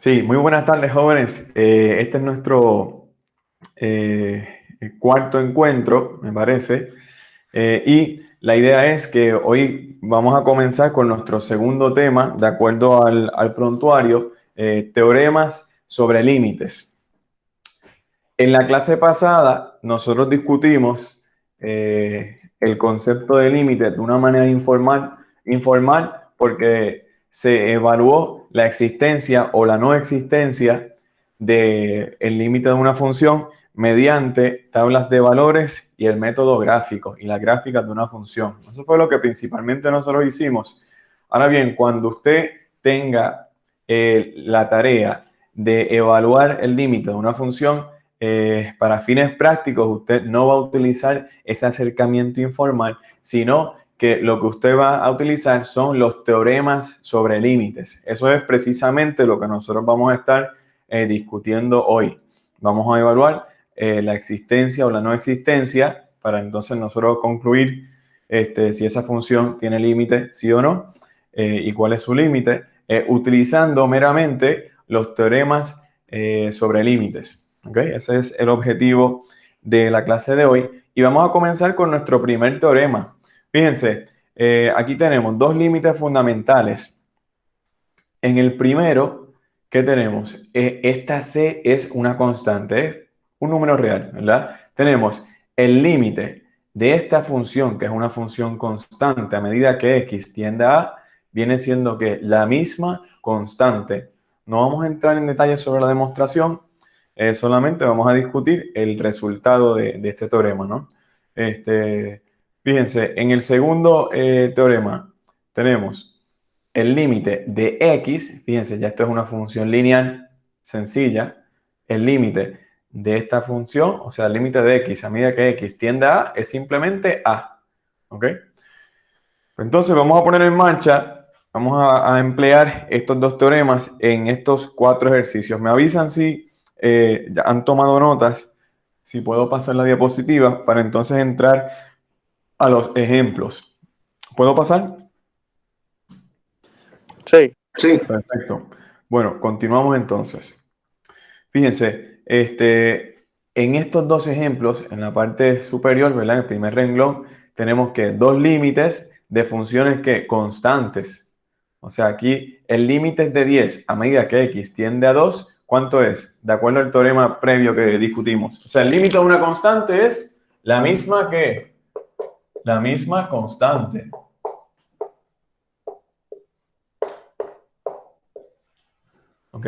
Sí, muy buenas tardes, jóvenes. Este es nuestro eh, cuarto encuentro, me parece. Y la idea es que hoy vamos a comenzar con nuestro segundo tema, de acuerdo al prontuario, teoremas sobre límites. En la clase pasada, nosotros discutimos el concepto de límite de una manera informal porque se evaluó la existencia o la no existencia del límite de una función mediante tablas de valores y el método gráfico y las gráficas de una función. Eso fue lo que principalmente nosotros hicimos. Ahora bien, cuando usted tenga la tarea de evaluar el límite de una función, para fines prácticos, usted no va a utilizar ese acercamiento informal, sino que lo que usted va a utilizar son los teoremas sobre límites. Eso es precisamente lo que nosotros vamos a estar discutiendo hoy. Vamos a evaluar la existencia o la no existencia para entonces nosotros concluir si esa función tiene límite, sí o no, y cuál es su límite, utilizando meramente los teoremas sobre límites. ¿Okay? Ese es el objetivo de la clase de hoy. Y vamos a comenzar con nuestro primer teorema. Fíjense, aquí tenemos dos límites fundamentales. En el primero, ¿qué tenemos? Esta C es una constante, es un número real, ¿verdad? Tenemos el límite de esta función, que es una función constante, a medida que x tiende a A, viene siendo que la misma constante. No vamos a entrar en detalles sobre la demostración, solamente vamos a discutir el resultado de este teorema, ¿no? Fíjense, en el segundo teorema tenemos el límite de x, fíjense, ya esto es una función lineal sencilla, el límite de esta función, o sea, el límite de x a medida que x tiende a A, es simplemente A, ¿ok? Entonces vamos a poner en marcha, vamos a emplear estos dos teoremas en estos cuatro ejercicios. Me avisan si ya han tomado notas, si puedo pasar la diapositiva para entonces entrar a los ejemplos. ¿Puedo pasar? Sí. Sí. Perfecto. Bueno, continuamos entonces. Fíjense, en estos dos ejemplos, en la parte superior, ¿verdad? En el primer renglón, tenemos que dos límites de funciones que constantes. O sea, aquí el límite es de 10 a medida que x tiende a 2. ¿Cuánto es? De acuerdo al teorema previo que discutimos. O sea, el límite de una constante es la misma que la misma constante. ¿Ok?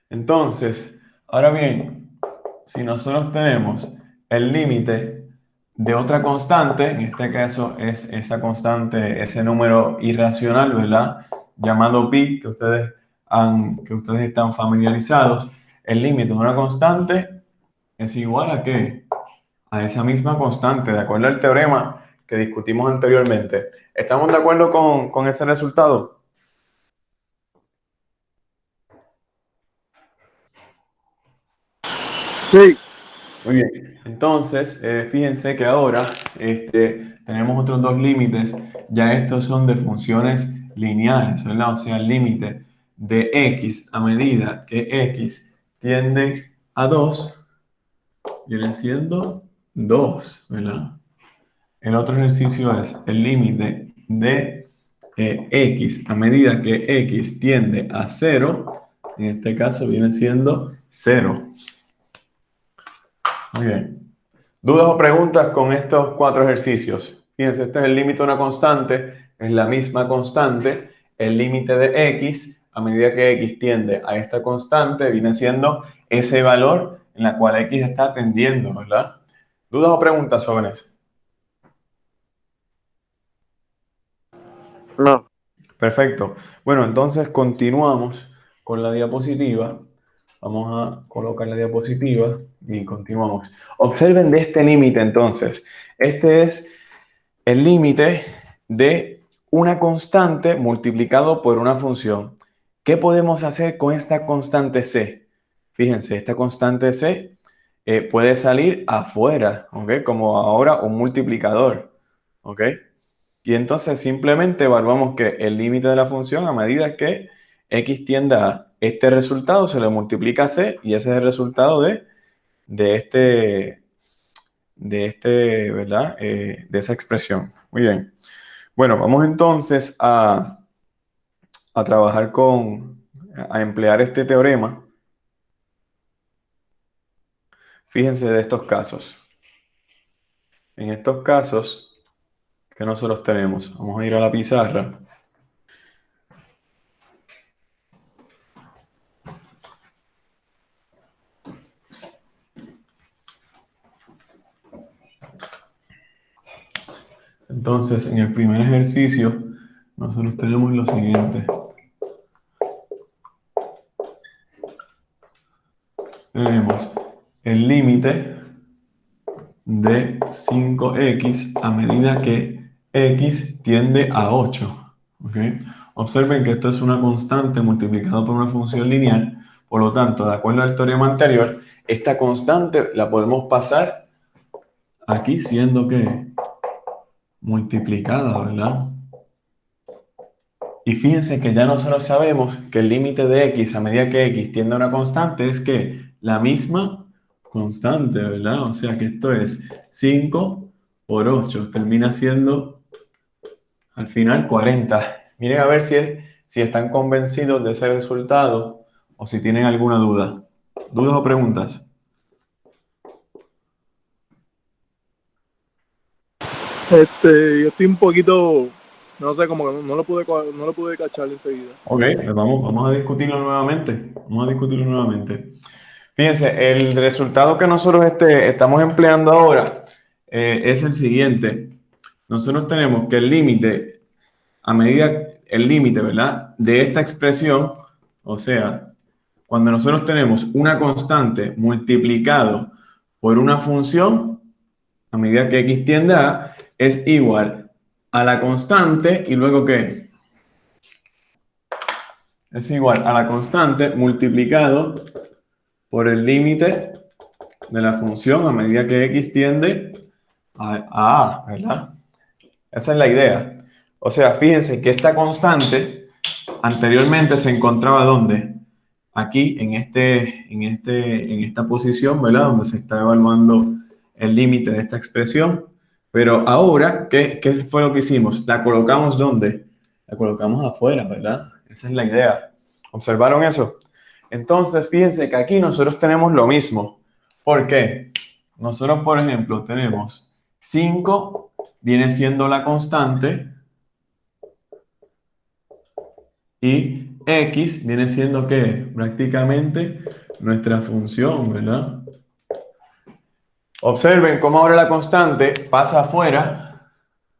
Entonces, ahora bien, si nosotros tenemos el límite de otra constante, en este caso es esa constante, ese número irracional, ¿verdad? Llamado pi, que ustedes están familiarizados, el límite de una constante es igual a ¿qué? A esa misma constante, de acuerdo al teorema que discutimos anteriormente. ¿Estamos de acuerdo con ese resultado? Sí. Muy bien, entonces fíjense que ahora tenemos otros dos límites, ya estos son de funciones lineales, ¿verdad? O sea, el límite de x a medida que x tiende a 2 viene siendo 2, ¿verdad? El otro ejercicio es el límite de x a medida que x tiende a 0, en este caso viene siendo 0. Muy bien. ¿Dudas o preguntas con estos cuatro ejercicios? Fíjense, este es el límite de una constante, es la misma constante. El límite de x, a medida que x tiende a esta constante, viene siendo ese valor en la cual x está tendiendo, ¿verdad? ¿Dudas o preguntas, jóvenes? No. Perfecto. Bueno, entonces continuamos con la diapositiva. Vamos a colocar la diapositiva y continuamos. Observen de este límite entonces. Este es el límite de una constante multiplicado por una función. ¿Qué podemos hacer con esta constante c? Fíjense, esta constante c puede salir afuera, ¿ok? Como ahora un multiplicador, ¿ok? Y entonces simplemente evaluamos que el límite de la función a medida que x tiende a A. este resultado se le multiplica a C y ese es el resultado de ¿verdad? De esa expresión. Muy bien. Bueno, vamos entonces a trabajar a emplear este teorema. Fíjense de estos casos. En estos casos que nosotros tenemos, vamos a ir a la pizarra. Entonces, en el primer ejercicio, nosotros tenemos lo siguiente. Tenemos el límite de 5x a medida que x tiende a 8. ¿Ok? Observen que esto es una constante multiplicada por una función lineal. Por lo tanto, de acuerdo al teorema anterior, esta constante la podemos pasar aquí siendo que multiplicada, ¿verdad? Y fíjense que ya nosotros sabemos que el límite de x a medida que x tiende a una constante es que la misma constante, ¿verdad? O sea que esto es 5 por 8, termina siendo al final 40. Miren a ver si están convencidos de ese resultado o si tienen alguna duda. ¿Dudas o preguntas? Yo estoy un poquito, no sé, como que no lo pude cachar enseguida. Ok, pues vamos a discutirlo nuevamente. Vamos a discutirlo nuevamente. Fíjense, el resultado que nosotros estamos empleando ahora es el siguiente. Nosotros tenemos que el límite, ¿verdad? De esta expresión, o sea, cuando nosotros tenemos una constante multiplicado por una función, a medida que x tiende a, es igual a la constante y luego ¿qué? Es igual a la constante multiplicado por el límite de la función a medida que x tiende a, ¿verdad? Esa es la idea. O sea, fíjense que esta constante anteriormente se encontraba ¿dónde? Aquí, en esta posición, ¿verdad? Donde se está evaluando el límite de esta expresión. Pero ahora, ¿qué fue lo que hicimos? ¿La colocamos dónde? La colocamos afuera, ¿verdad? Esa es la idea. ¿Observaron eso? Entonces, fíjense que aquí nosotros tenemos lo mismo. ¿Por qué? Nosotros, por ejemplo, tenemos 5 viene siendo la constante y x viene siendo ¿qué? Prácticamente nuestra función, ¿verdad? Observen cómo ahora la constante pasa afuera,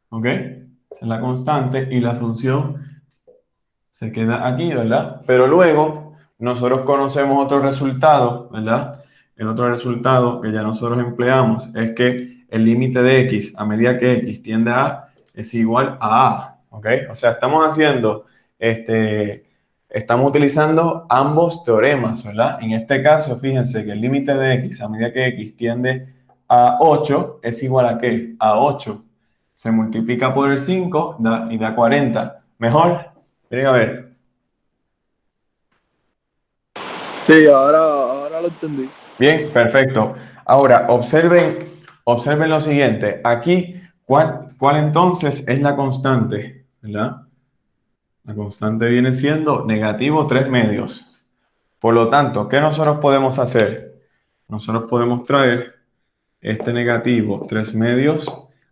¿ok? Esa es la constante y la función se queda aquí, ¿verdad? Pero luego nosotros conocemos otro resultado, ¿verdad? El otro resultado que ya nosotros empleamos es que el límite de x a medida que x tiende a A es igual a A, ¿ok? O sea, estamos utilizando ambos teoremas, ¿verdad? En este caso, fíjense que el límite de x a medida que x tiende a 8 es igual a ¿qué? A 8. Se multiplica por el 5 y da 40. ¿Mejor? Miren a ver. Sí, ahora lo entendí. Bien, perfecto. Ahora, observen lo siguiente. Aquí, ¿cuál entonces es la constante? ¿Verdad? La constante viene siendo negativo 3 medios. Por lo tanto, ¿qué nosotros podemos hacer? Nosotros podemos traer este negativo 3 medios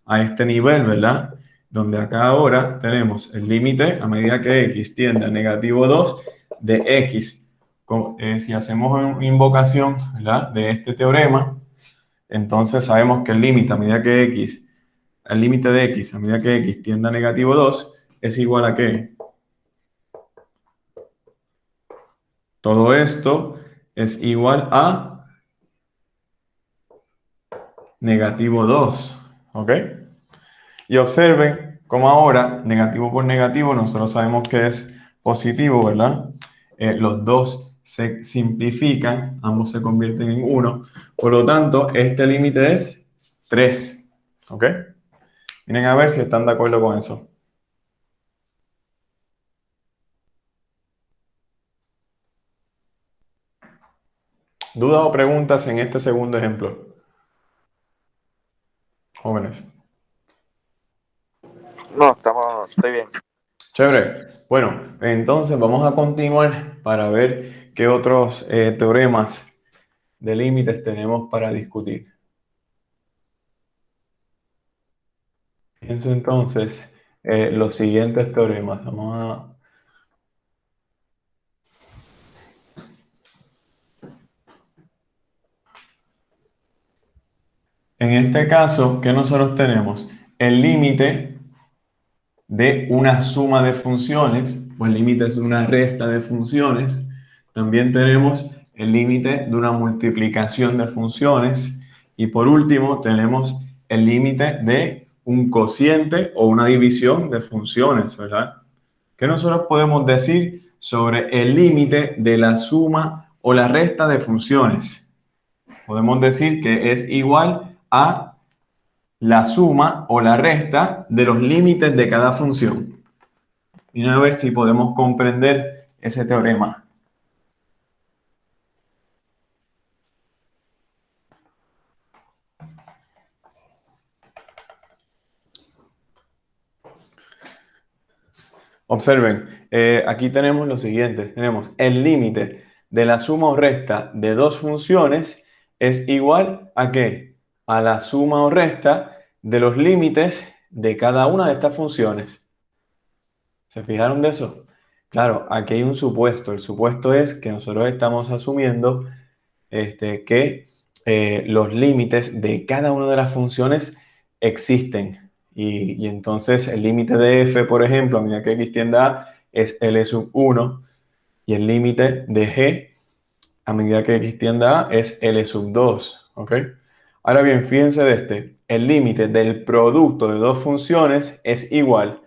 a este nivel, ¿verdad? Donde acá ahora tenemos el límite a medida que x tiende a negativo 2 de x. Si hacemos una invocación, ¿verdad? De este teorema, entonces sabemos que el límite a medida que el límite de x a medida que x tiende a negativo 2 es igual a ¿qué? Todo esto es igual a negativo 2, ¿ok? Y observen cómo ahora, negativo por negativo, nosotros sabemos que es positivo, ¿verdad? Los dos se simplifican, ambos se convierten en 1. Por lo tanto, este límite es 3, ¿ok? Miren a ver si están de acuerdo con eso. ¿Dudas o preguntas en este segundo ejemplo? Jóvenes. No, estoy bien. Chévere. Bueno, entonces vamos a continuar para ver qué otros teoremas de límites tenemos para discutir. Pienso entonces los siguientes teoremas. En este caso, ¿qué nosotros tenemos? El límite de una suma de funciones, o el límite es una resta de funciones. También tenemos el límite de una multiplicación de funciones. Y por último, tenemos el límite de un cociente o una división de funciones, ¿verdad? ¿Qué nosotros podemos decir sobre el límite de la suma o la resta de funciones? Podemos decir que es igual a la suma o la resta de los límites de cada función. Y a ver si podemos comprender ese teorema. Observen, aquí tenemos lo siguiente. Tenemos el límite de la suma o resta de dos funciones es igual ¿a qué? A la suma o resta de los límites de cada una de estas funciones. ¿Se fijaron de eso? Claro, aquí hay un supuesto. El supuesto es que nosotros estamos asumiendo que los límites de cada una de las funciones existen. Y entonces el límite de f, por ejemplo, a medida que x tiende a a, es L sub 1. Y el límite de g, a medida que x tiende a a, es L sub 2. ¿Ok? Ahora bien, fíjense de este. El límite del producto de dos funciones es igual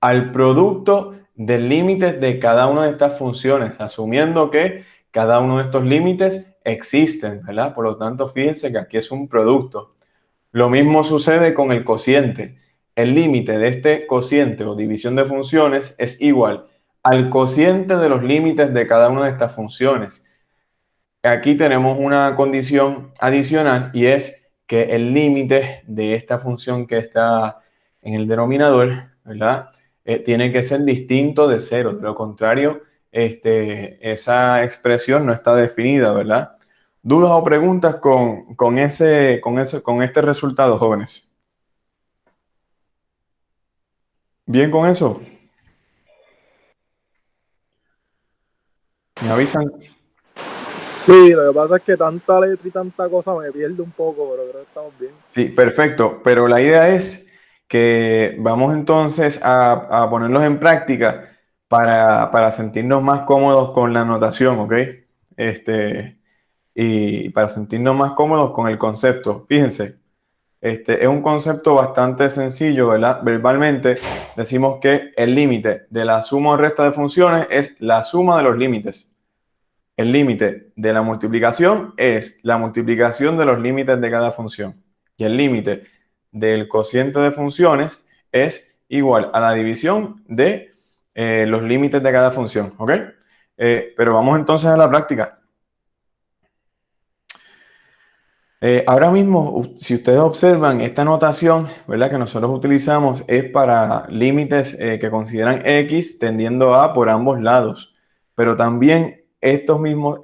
al producto del límite de cada una de estas funciones, asumiendo que cada uno de estos límites existen, ¿verdad? Por lo tanto, fíjense que aquí es un producto. Lo mismo sucede con el cociente. El límite de este cociente o división de funciones es igual al cociente de los límites de cada una de estas funciones. Aquí tenemos una condición adicional y es que el límite de esta función que está en el denominador, ¿verdad? Tiene que ser distinto de cero. De lo contrario, esa expresión no está definida, ¿verdad? ¿Dudas o preguntas con este resultado, jóvenes? ¿Bien con eso? ¿Me avisan? Sí, lo que pasa es que tanta letra y tanta cosa me pierde un poco, pero creo que estamos bien. Sí, perfecto. Pero la idea es que vamos entonces a ponerlos en práctica para sentirnos más cómodos con la notación, ¿ok? Y para sentirnos más cómodos con el concepto. Fíjense, es un concepto bastante sencillo, ¿verdad? Verbalmente decimos que el límite de la suma o resta de funciones es la suma de los límites. El límite de la multiplicación es la multiplicación de los límites de cada función. Y el límite del cociente de funciones es igual a la división de los límites de cada función. ¿Ok? Pero vamos entonces a la práctica. Ahora mismo, si ustedes observan, esta notación, ¿verdad?, que nosotros utilizamos es para límites que consideran x tendiendo a por ambos lados. Pero también estos mismos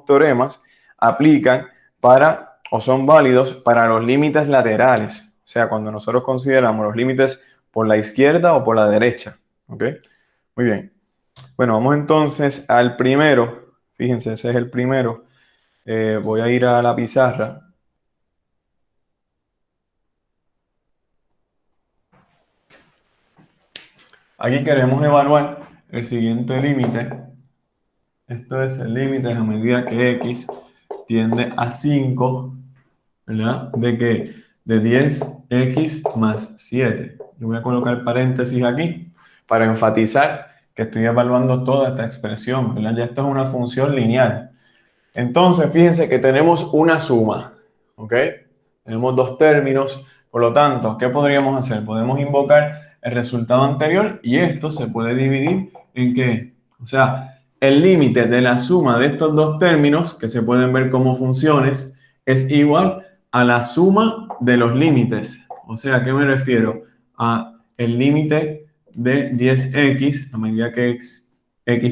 teoremas aplican para o son válidos para los límites laterales. O sea, cuando nosotros consideramos los límites por la izquierda o por la derecha. ¿Ok? Muy bien. Bueno, vamos entonces al primero. Fíjense, ese es el primero. Voy a ir a la pizarra. Aquí queremos evaluar el siguiente límite. Esto es el límite a medida que x tiende a 5, ¿verdad? ¿De qué? De 10x más 7. Yo voy a colocar paréntesis aquí para enfatizar que estoy evaluando toda esta expresión, ¿verdad? Ya esto es una función lineal. Entonces, fíjense que tenemos una suma, ¿ok? Tenemos dos términos, por lo tanto, ¿qué podríamos hacer? Podemos invocar el resultado anterior y esto se puede dividir en ¿qué? O sea, el límite de la suma de estos dos términos, que se pueden ver como funciones, es igual a la suma de los límites. O sea, ¿a qué me refiero? A el límite de 10x a medida que x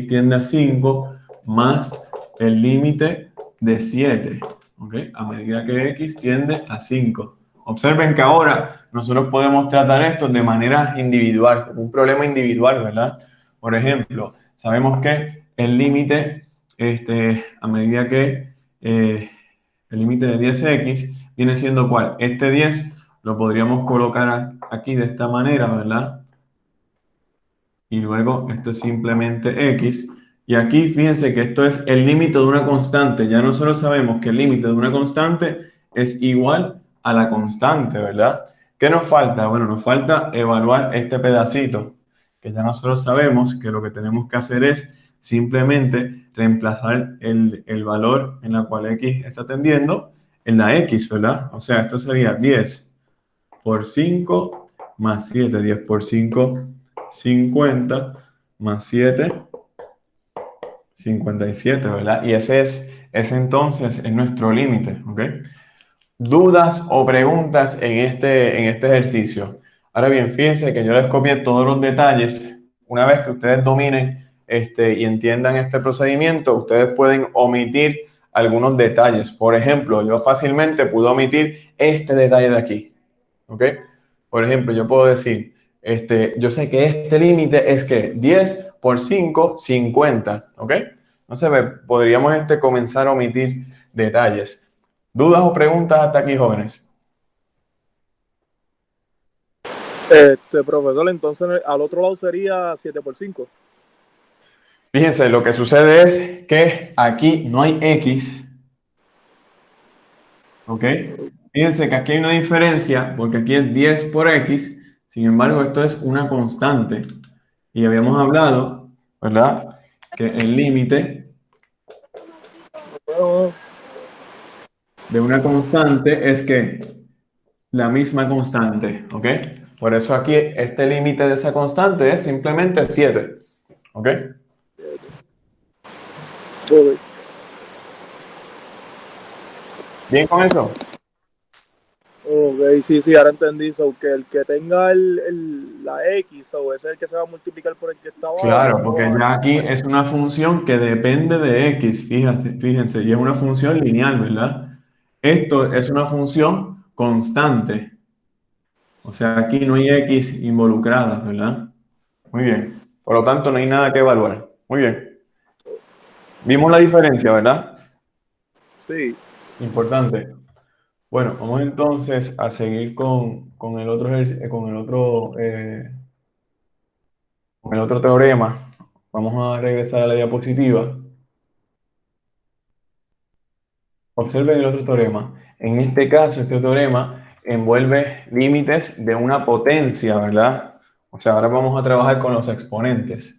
tiende a 5 más el límite de 7, ¿ok? A medida que x tiende a 5. Observen que ahora nosotros podemos tratar esto de manera individual, como un problema individual, ¿verdad? Por ejemplo, sabemos que el límite, a medida que el límite de 10x viene siendo ¿cuál? Este 10 lo podríamos colocar aquí de esta manera, ¿verdad? Y luego esto es simplemente x. Y aquí fíjense que esto es el límite de una constante. Ya nosotros sabemos que el límite de una constante es igual a la constante, ¿verdad? ¿Qué nos falta? Bueno, nos falta evaluar este pedacito, que ya nosotros sabemos que lo que tenemos que hacer es simplemente reemplazar el valor en la cual x está tendiendo en la x, ¿verdad? O sea, esto sería 10 por 5 más 7. 10 por 5, 50 más 7, 57, ¿verdad? Y ese entonces es nuestro límite, ¿ok? ¿Dudas o preguntas en este ejercicio? Ahora bien, fíjense que yo les copié todos los detalles. Una vez que ustedes dominen y entiendan este procedimiento, ustedes pueden omitir algunos detalles. Por ejemplo, yo fácilmente puedo omitir este detalle de aquí, ¿ok? Por ejemplo, yo puedo decir, yo sé que este límite es que 10 por 5, 50, ¿ok? Entonces, podríamos comenzar a omitir detalles. ¿Dudas o preguntas hasta aquí, jóvenes? Profesor, entonces al otro lado sería 7 por 5. Fíjense, lo que sucede es que aquí no hay x, ¿ok? Fíjense que aquí hay una diferencia, porque aquí es 10 por x, sin embargo, esto es una constante. Y habíamos hablado, ¿verdad? Que el límite de una constante es que la misma constante, ¿ok? Por eso aquí este límite de esa constante es simplemente 7, ¿ok? Ok. ¿Bien con eso? Ok, sí, ahora entendí. So, que el que tenga la X, o ese es el que se va a multiplicar por el que está abajo. Claro, porque ya aquí es una función que depende de x, fíjense, y es una función lineal, ¿verdad? Esto es una función constante, o sea, aquí no hay x involucrada, ¿verdad? Muy bien, por lo tanto no hay nada que evaluar. Muy bien, vimos la diferencia, ¿verdad? Sí. Importante. Bueno, vamos entonces a seguir con el otro, con el otro teorema. Vamos a regresar a la diapositiva. Observen el otro teorema. En este caso, este teorema envuelve límites de una potencia, ¿verdad? O sea, ahora vamos a trabajar con los exponentes.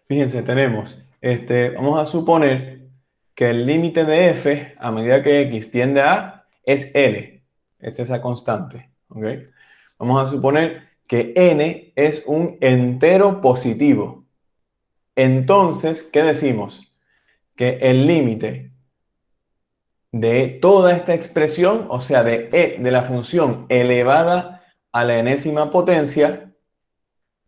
Fíjense, tenemos, vamos a suponer que el límite de f a medida que x tiende a es L. Es esa constante, ¿ok? Vamos a suponer que n es un entero positivo. Entonces, ¿qué decimos? Que el límite de toda esta expresión, o sea, de la función elevada a la enésima potencia,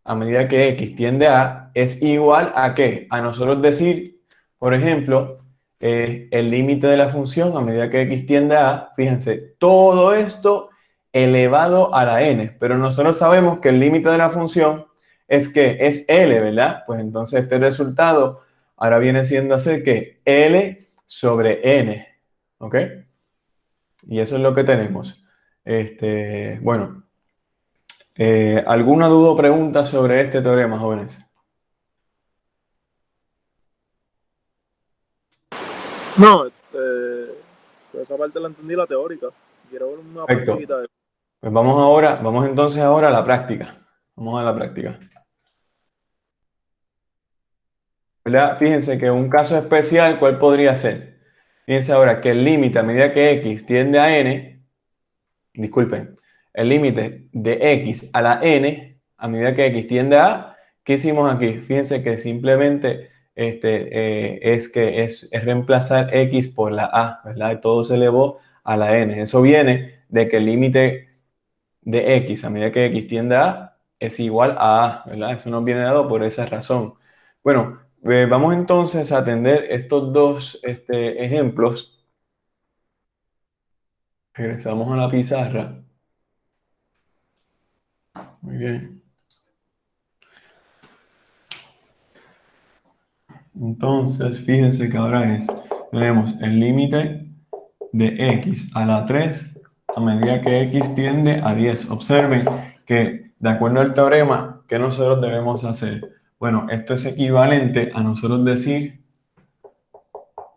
a medida que x tiende a, es igual a ¿qué? A nosotros decir, por ejemplo, el límite de la función a medida que x tiende a, fíjense, todo esto elevado a la n, pero nosotros sabemos que el límite de la función es que es L, ¿verdad? Pues entonces este resultado ahora viene siendo así que L sobre n, ¿ok? Y eso es lo que tenemos. Bueno, ¿alguna duda o pregunta sobre este teorema, jóvenes? No, esa parte la entendí, la teórica. Quiero ver una Perfecto. practiquita de eso. Pues vamos entonces ahora a la práctica. Vamos a la práctica. ¿Verdad? Fíjense que un caso especial, ¿cuál podría ser? Fíjense ahora que el límite a medida que x tiende a n, disculpen, el límite de x a la n a medida que x tiende a a, ¿qué hicimos aquí? Fíjense que simplemente es reemplazar x por la a, ¿verdad? Y todo se elevó a la n. Eso viene de que el límite de x a medida que x tiende a es igual a, ¿verdad? Eso nos viene dado por esa razón. Bueno, vamos entonces a atender estos dos ejemplos. Regresamos a la pizarra. Muy bien. Entonces, fíjense que ahora tenemos el límite de x a la 3 a medida que x tiende a 10. Observen que de acuerdo al teorema, ¿qué nosotros debemos hacer? Bueno, esto es equivalente a nosotros decir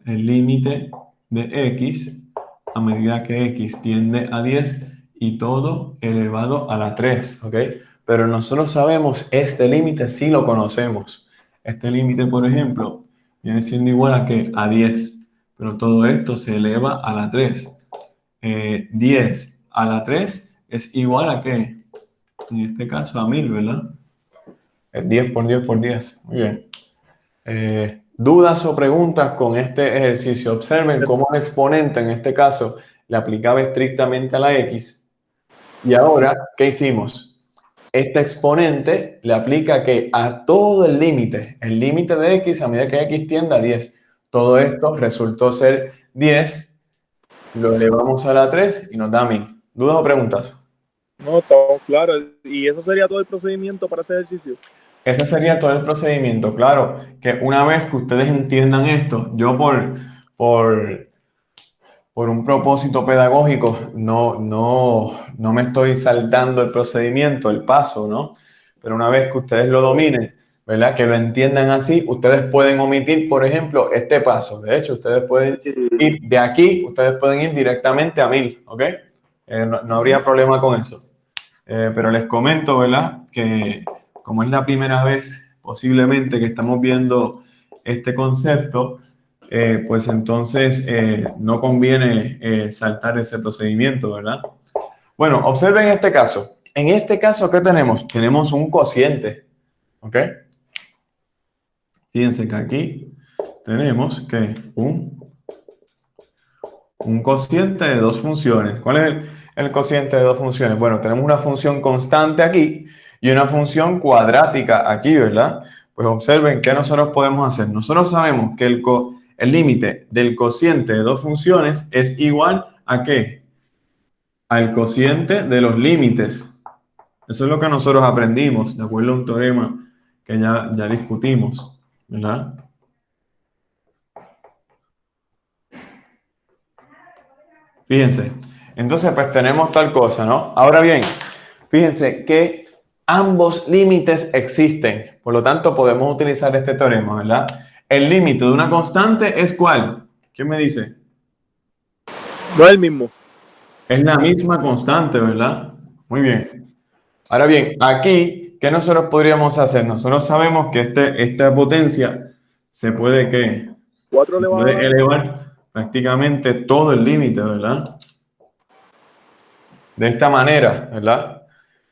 el límite de x a medida que x tiende a 10 y todo elevado a la 3, ¿ok? Pero nosotros sabemos este límite, sí lo conocemos. Este límite, por ejemplo, viene siendo igual a ¿qué? A 10, pero todo esto se eleva a la 3. 10 a la 3 es igual a ¿qué? En este caso a 1000, ¿verdad? Es 10 por 10 por 10. Muy bien. ¿Dudas o preguntas con este ejercicio? Observen cómo el exponente, en este caso, le aplicaba estrictamente a la x. Y ahora, ¿qué hicimos? Este exponente le aplica ¿qué? A todo el límite de x a medida que x tiende a 10. Todo esto resultó ser 10, lo elevamos a la 3 y nos da 1000. ¿Dudas o preguntas? No, estamos claros. Y eso sería todo el procedimiento para ese ejercicio. Ese sería todo el procedimiento. Claro, que una vez que ustedes entiendan esto, yo por un propósito pedagógico no me estoy saltando el procedimiento, el paso, ¿no? Pero una vez que ustedes lo dominen, ¿verdad? Que lo entiendan así, ustedes pueden omitir, por ejemplo, este paso. De hecho, ustedes pueden ir de aquí, ustedes pueden ir directamente a 1000, ¿ok? No habría problema con eso. Pero les comento, ¿verdad? Que como es la primera vez posiblemente que estamos viendo este concepto, pues entonces no conviene saltar ese procedimiento, ¿verdad? Bueno, observen este caso. En este caso, ¿qué tenemos? Tenemos un cociente, ¿ok? Fíjense que aquí tenemos que un cociente de dos funciones. ¿Cuál es el cociente de dos funciones? Bueno, tenemos una función constante aquí y una función cuadrática aquí, ¿verdad? Pues observen qué nosotros podemos hacer. Nosotros sabemos que el límite del cociente de dos funciones es igual a ¿qué? Al cociente de los límites. Eso es lo que nosotros aprendimos, de acuerdo a un teorema que ya discutimos, ¿verdad? Fíjense, entonces pues tenemos tal cosa, ¿no? Ahora bien, fíjense que ambos límites existen, por lo tanto podemos utilizar este teorema, ¿verdad? El límite de una constante es ¿cuál? ¿Quién me dice? No es el mismo. Es la misma constante, ¿verdad? Muy bien. Ahora bien, aquí, ¿qué nosotros podríamos hacer? Nosotros sabemos que esta potencia se puede, ¿qué? 4 Se elevado a puede la 3. elevar prácticamente todo el límite, ¿verdad? De esta manera, ¿verdad?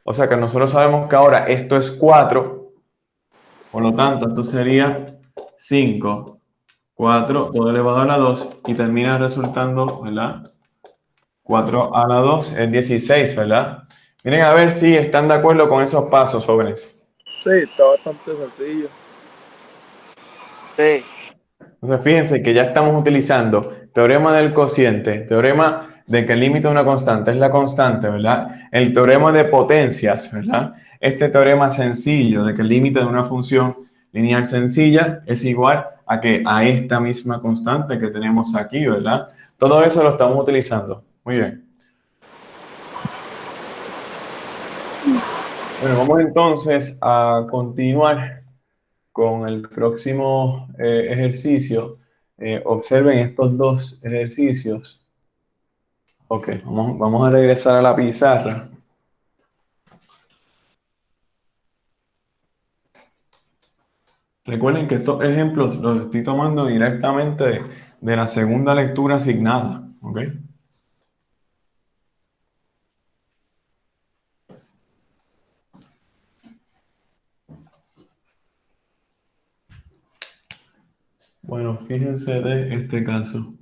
O sea que nosotros sabemos que ahora esto es 4, por lo tanto, esto sería 5, 4, todo elevado a la 2 y termina resultando, ¿verdad? 4 a la 2 es 16, ¿verdad? Miren a ver si están de acuerdo con esos pasos, jóvenes. Sí, está bastante sencillo. Sí, Entonces, fíjense que ya estamos utilizando teorema del cociente, teorema de que el límite de una constante es la constante, ¿verdad? El teorema de potencias, ¿verdad? Este teorema sencillo de que el límite de una función lineal sencilla es igual a esta misma constante que tenemos aquí, ¿verdad? Todo eso lo estamos utilizando. Muy bien. Bueno, vamos entonces a continuar con el próximo ejercicio. Observen estos dos ejercicios. Ok, vamos a regresar a la pizarra. Recuerden que estos ejemplos los estoy tomando directamente de la segunda lectura asignada, ¿ok? Bueno, fíjense de este caso.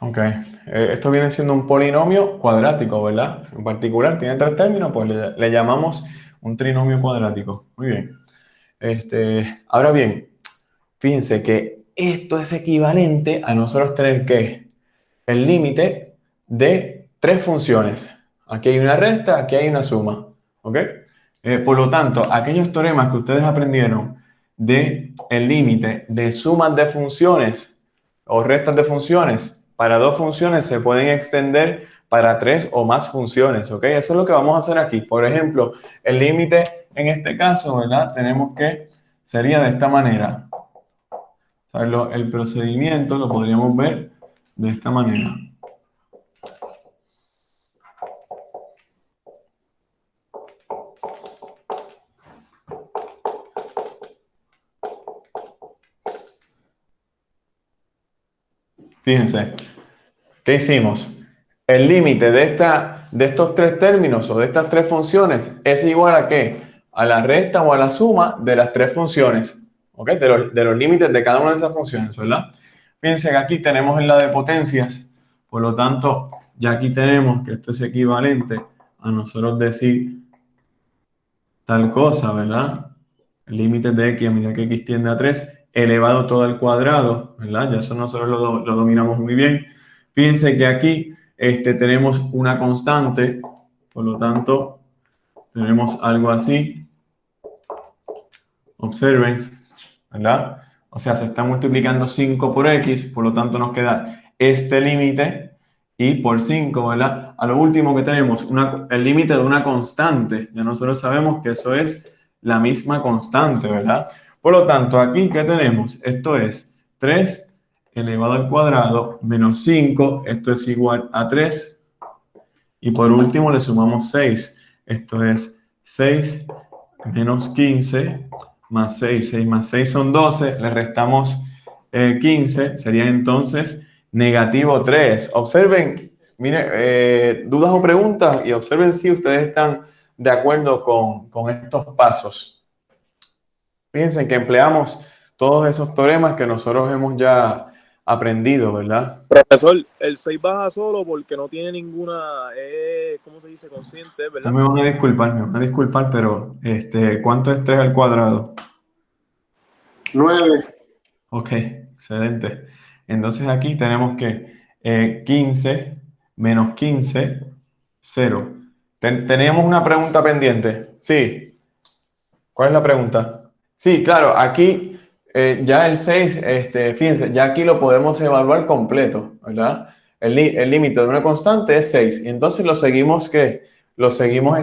Ok, esto viene siendo un polinomio cuadrático, ¿verdad? En particular, tiene tres términos, pues le llamamos un trinomio cuadrático. Muy bien. Ahora bien, fíjense que esto es equivalente a nosotros tener que el límite de tres funciones. Aquí hay una resta, aquí hay una suma. ¿Ok? Por lo tanto, aquellos teoremas que ustedes aprendieron de el límite de sumas de funciones o restas de funciones para dos funciones se pueden extender para tres o más funciones. ¿Ok? Eso es lo que vamos a hacer aquí. Por ejemplo, el límite en este caso, ¿verdad? Tenemos que sería de esta manera. O sea, el procedimiento lo podríamos ver de esta manera. Fíjense, ¿qué hicimos? El límite de estos tres términos o de estas tres funciones es igual a ¿qué? A la resta o a la suma de las tres funciones, ¿ok? De los límites de cada una de esas funciones, ¿verdad? Fíjense que aquí tenemos en la de potencias, por lo tanto, ya aquí tenemos que esto es equivalente a nosotros decir tal cosa, ¿verdad? El límite de x a medida que x tiende a 3 elevado todo al cuadrado, ¿verdad? Ya eso nosotros lo dominamos muy bien. Fíjense que aquí tenemos una constante, por lo tanto, tenemos algo así. Observen, ¿verdad? O sea, se está multiplicando 5 por x, por lo tanto nos queda este límite y por 5, ¿verdad? A lo último que tenemos, el límite de una constante. Ya nosotros sabemos que eso es la misma constante, ¿verdad? Por lo tanto, aquí, ¿qué tenemos? Esto es 3 elevado al cuadrado menos 5, esto es igual a 3. Y por último le sumamos 6. Esto es 6 menos 15 más 6. 6 más 6 son 12. Le restamos 15. Sería entonces negativo 3. Observen, mire, dudas o preguntas y observen si ustedes están de acuerdo con estos pasos. Fíjense que empleamos todos esos teoremas que nosotros hemos ya aprendido, ¿verdad? Profesor, el 6 baja solo porque no tiene ninguna, ¿cómo se dice? Consciente, Ustedes ¿verdad? me van a disculpar, pero ¿cuánto es 3 al cuadrado? 9. Ok, excelente. Entonces aquí tenemos que 15 menos 15, 0. Teníamos una pregunta pendiente. Sí, ¿cuál es la pregunta? Sí, claro, aquí ya el 6, fíjense, ya aquí lo podemos evaluar completo, ¿verdad? El límite de una constante es 6 y entonces lo seguimos, ¿qué? Lo seguimos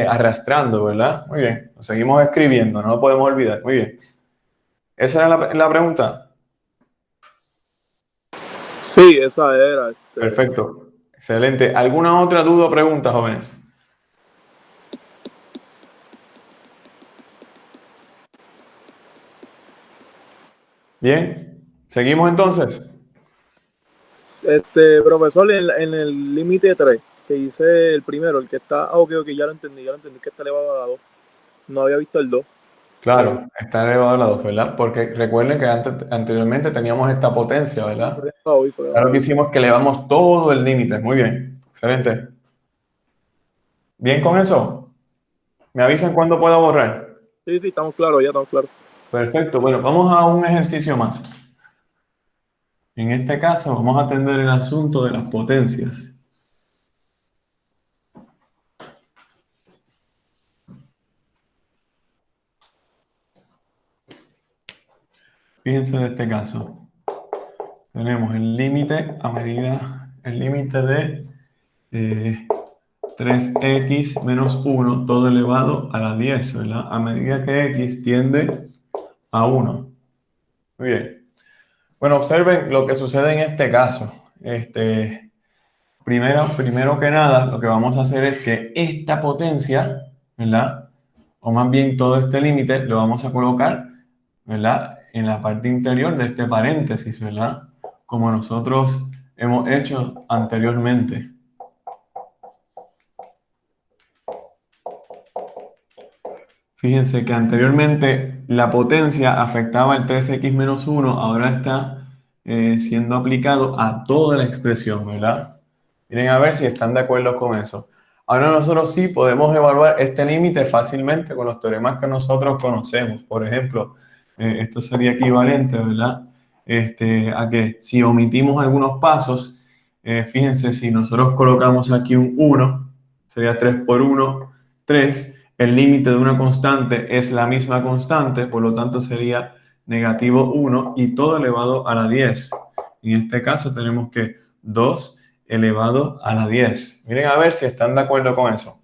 arrastrando, ¿verdad? Muy bien, lo seguimos escribiendo, no lo podemos olvidar. Muy bien. ¿Esa era la pregunta? Sí, esa era. Perfecto, excelente. ¿Alguna otra duda o pregunta, jóvenes? Bien, seguimos entonces. Profesor, en el límite 3 que hice el primero, el que está, ok, ya lo entendí, que está elevado a 2. No había visto el 2. Claro, está elevado a la 2, ¿verdad? Porque recuerden que anteriormente teníamos esta potencia, ¿verdad? Claro que hicimos que elevamos todo el límite. Muy bien, excelente. ¿Bien con eso? ¿Me avisan cuándo pueda borrar? Sí, estamos claros, ya estamos claros. Perfecto, bueno, vamos a un ejercicio más. En este caso vamos a atender el asunto de las potencias. Fíjense de este caso. Tenemos el límite el límite de 3x menos 1, todo elevado a la 10, ¿verdad? A medida que x tiende a 1. Muy bien. Bueno, observen lo que sucede en este caso. primero que nada, lo que vamos a hacer es que esta potencia, ¿verdad? O más bien todo este límite lo vamos a colocar, ¿verdad? En la parte interior de este paréntesis, ¿verdad? Como nosotros hemos hecho anteriormente. Fíjense que anteriormente la potencia afectaba el 3x menos 1, ahora está siendo aplicado a toda la expresión, ¿verdad? Miren a ver si están de acuerdo con eso. Ahora nosotros sí podemos evaluar este límite fácilmente con los teoremas que nosotros conocemos. Por ejemplo, esto sería equivalente, ¿verdad? A que si omitimos algunos pasos, fíjense, si nosotros colocamos aquí un 1, sería 3 por 1, 3. El límite de una constante es la misma constante, por lo tanto sería negativo 1 y todo elevado a la 10. En este caso tenemos que 2 elevado a la 10. Miren a ver si están de acuerdo con eso.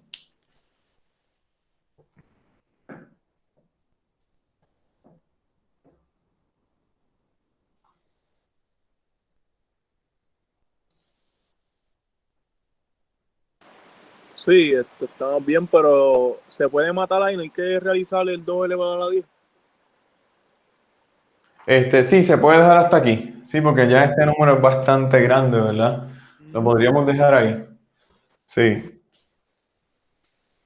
Sí, estamos bien, pero se puede matar ahí, no hay que realizar el 2 elevado a la 10. Sí, se puede dejar hasta aquí. Sí, porque ya este número es bastante grande, ¿verdad? Lo podríamos dejar ahí. Sí.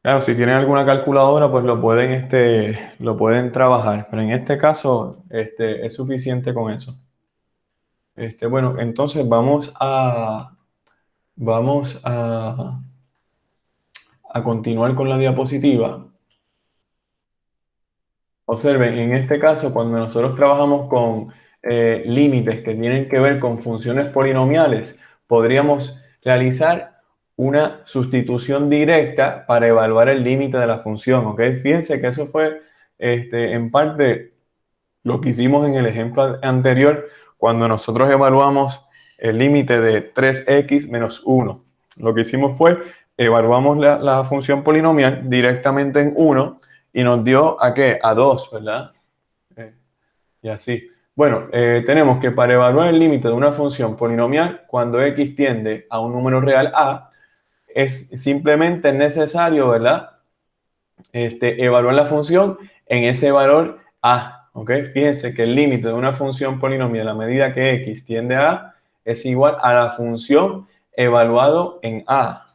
Claro, si tienen alguna calculadora, pues lo pueden trabajar. Pero en este caso, es suficiente con eso. Bueno, entonces vamos a continuar con la diapositiva. Observen, en este caso, cuando nosotros trabajamos con límites que tienen que ver con funciones polinomiales, podríamos realizar una sustitución directa para evaluar el límite de la función, ¿ok? Fíjense que eso fue en parte lo que hicimos en el ejemplo anterior cuando nosotros evaluamos el límite de 3x menos 1. Lo que hicimos fue evaluamos la función polinomial directamente en 1 y nos dio ¿a qué? A 2, ¿verdad? Y así. Bueno, tenemos que para evaluar el límite de una función polinomial, cuando x tiende a un número real a, es simplemente necesario, ¿verdad? Evaluar la función en ese valor a, ¿ok? Fíjense que el límite de una función polinomial a medida que x tiende a a es igual a la función evaluado en a.